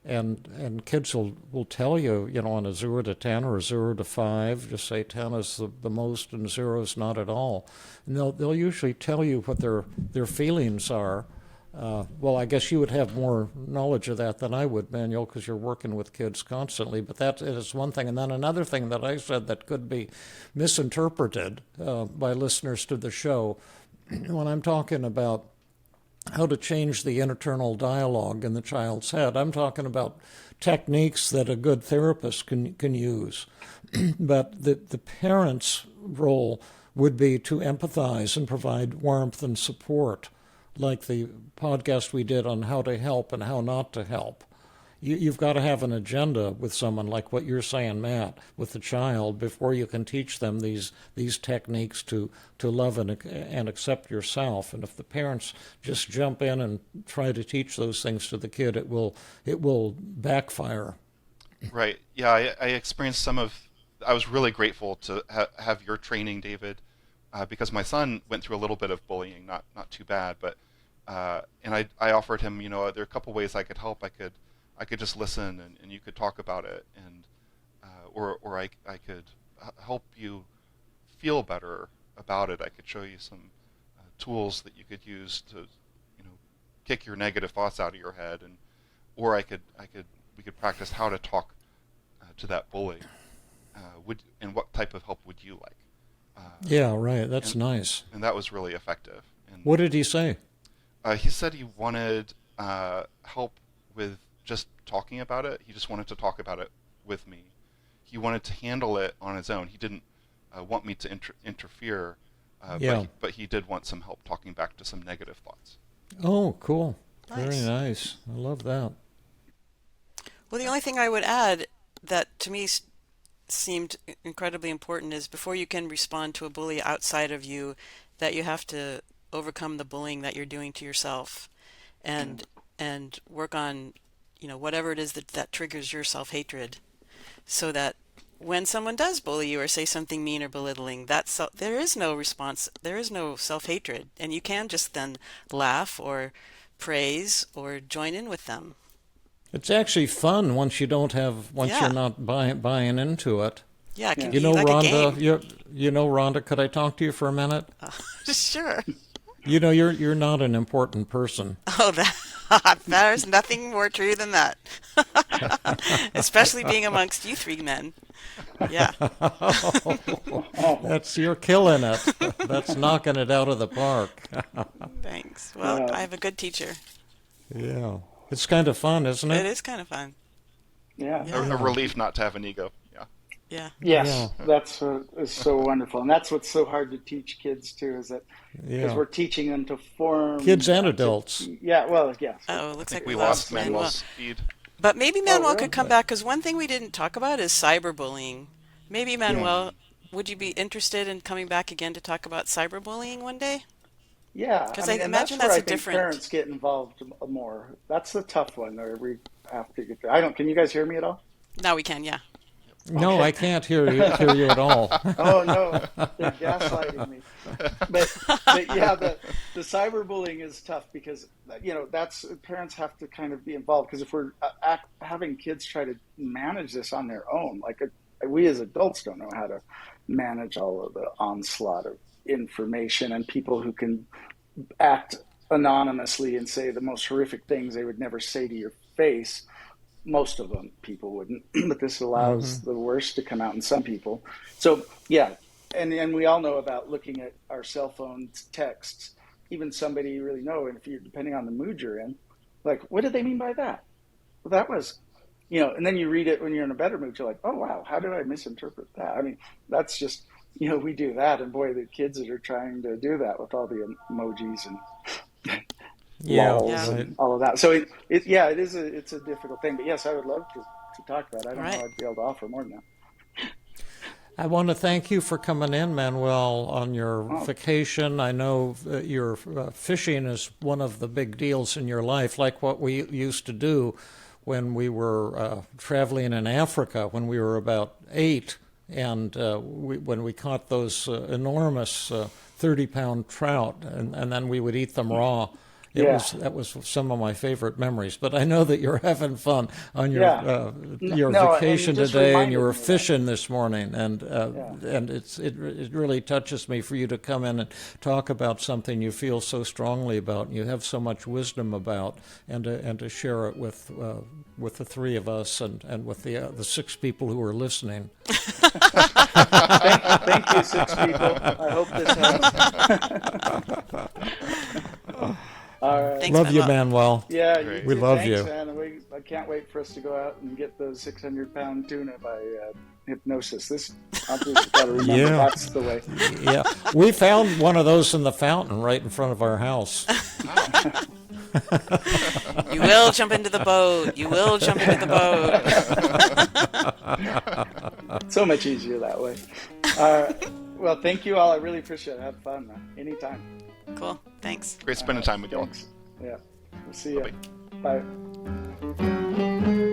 and kids will tell you, on a 0 to 10 or a 0 to 5, just say 10 is the most and 0 is not at all. And they'll usually tell you what their feelings are. Well, I guess you would have more knowledge of that than I would, Manuel, because you're working with kids constantly. But that is one thing. And then another thing that I said that could be misinterpreted by listeners to the show, when I'm talking about how to change the internal dialogue in the child's head, I'm talking about techniques that a good therapist can use. But the parent's role would be to empathize and provide warmth and support, like the podcast we did on how to help and how not to help. You've got to have an agenda with someone, like what you're saying, Matt, with the child, before you can teach them these techniques to love and accept yourself. And if the parents just jump in and try to teach those things to the kid, it will backfire. Right. Yeah, I experienced I was really grateful to have your training, David, because my son went through a little bit of bullying, not too bad, but and I offered him, there are a couple ways I could help. I could just listen, and you could talk about it, and or I could help you feel better about it. I could show you some tools that you could use to, kick your negative thoughts out of your head, or we could practice how to talk to that bully. And what type of help would you like? Yeah, right. That's nice. And that was really effective. And what did he say? He said he wanted help with just talking about it. He just wanted to talk about it with me. He wanted to handle it on his own. He didn't want me to interfere, but he did want some help talking back to some negative thoughts. Oh, cool. Nice. Very nice. I love that. Well, the only thing I would add that to me seemed incredibly important is before you can respond to a bully outside of you, that you have to overcome the bullying that you're doing to yourself and work on whatever it is that triggers your self-hatred, so that when someone does bully you or say something mean or belittling, there is no response, there is no self-hatred, and you can just then laugh or praise or join in with them. It's actually fun once you're not buying into it. Yeah, it can be like Rhonda, a game. Rhonda, could I talk to you for a minute? Sure. You're not an important person. Oh, there's nothing more true than that. Especially being amongst you three men. Yeah. You're killing it. That's knocking it out of the park. Thanks. Well, I have a good teacher. Yeah. It's kind of fun, isn't it? It is kind of fun. Yeah. A relief not to have an ego. Yeah. Yeah. Yes, that's what is so wonderful, and that's what's so hard to teach kids too. Is that because we're teaching them to form kids and adults. Yeah. Well, yes. Oh, it looks like we lost Manuel's feed. But maybe Manuel could come back, because one thing we didn't talk about is cyberbullying. Maybe Manuel, would you be interested in coming back again to talk about cyberbullying one day? Yeah, because I imagine that's where a different. Parents get involved more. That's the tough one. Where we have to get. Can you guys hear me at all? Now we can. Yeah. No, I can't hear you at all. Oh no, they're gaslighting me. But yeah, the cyberbullying is tough because that's parents have to kind of be involved, because if we're having kids try to manage this on their own, we as adults don't know how to manage all of the onslaught of information and people who can act anonymously and say the most horrific things they would never say to your face. Most of them people wouldn't, but this allows the worst to come out in some people. So yeah, and we all know about looking at our cell phone texts. Even somebody you really know, and if you're depending on the mood you're in, like, what did they mean by that? Well, that was, and then you read it when you're in a better mood. You're like, oh wow, how did I misinterpret that? I mean, that's just we do that, and boy, the kids that are trying to do that with all the emojis and lols and all of that. So it's a difficult thing. But yes, I would love to to talk about. I don't Right. know I'd be able to offer more than that. I want to thank you for coming in, Manuel, on your vacation. I know your fishing is one of the big deals in your life, like what we used to do when we were traveling in Africa when we were about 8, and when we caught those enormous 30-pound trout, and then we would eat them raw. That was some of my favorite memories. But I know that you're having fun on your vacation today, and you were fishing this morning, and it really touches me for you to come in and talk about something you feel so strongly about, and you have so much wisdom about, and to share it with the three of us and with the 6 people who are listening. Thank you, 6 people. I hope this helps. All right. Thanks, love Manuel. You, Manuel. Yeah, we love thanks, you. Man. I can't wait for us to go out and get those 600-pound tuna by hypnosis. I'll just got to remember that's the way. Yeah, we found one of those in the fountain right in front of our house. You will jump into the boat. You will jump into the boat. So much easier that way. Well, thank you all. I really appreciate it. Have fun, man. Anytime. Cool. Thanks. Great spending time with you all. Yeah. We'll see you. Bye-bye. Bye.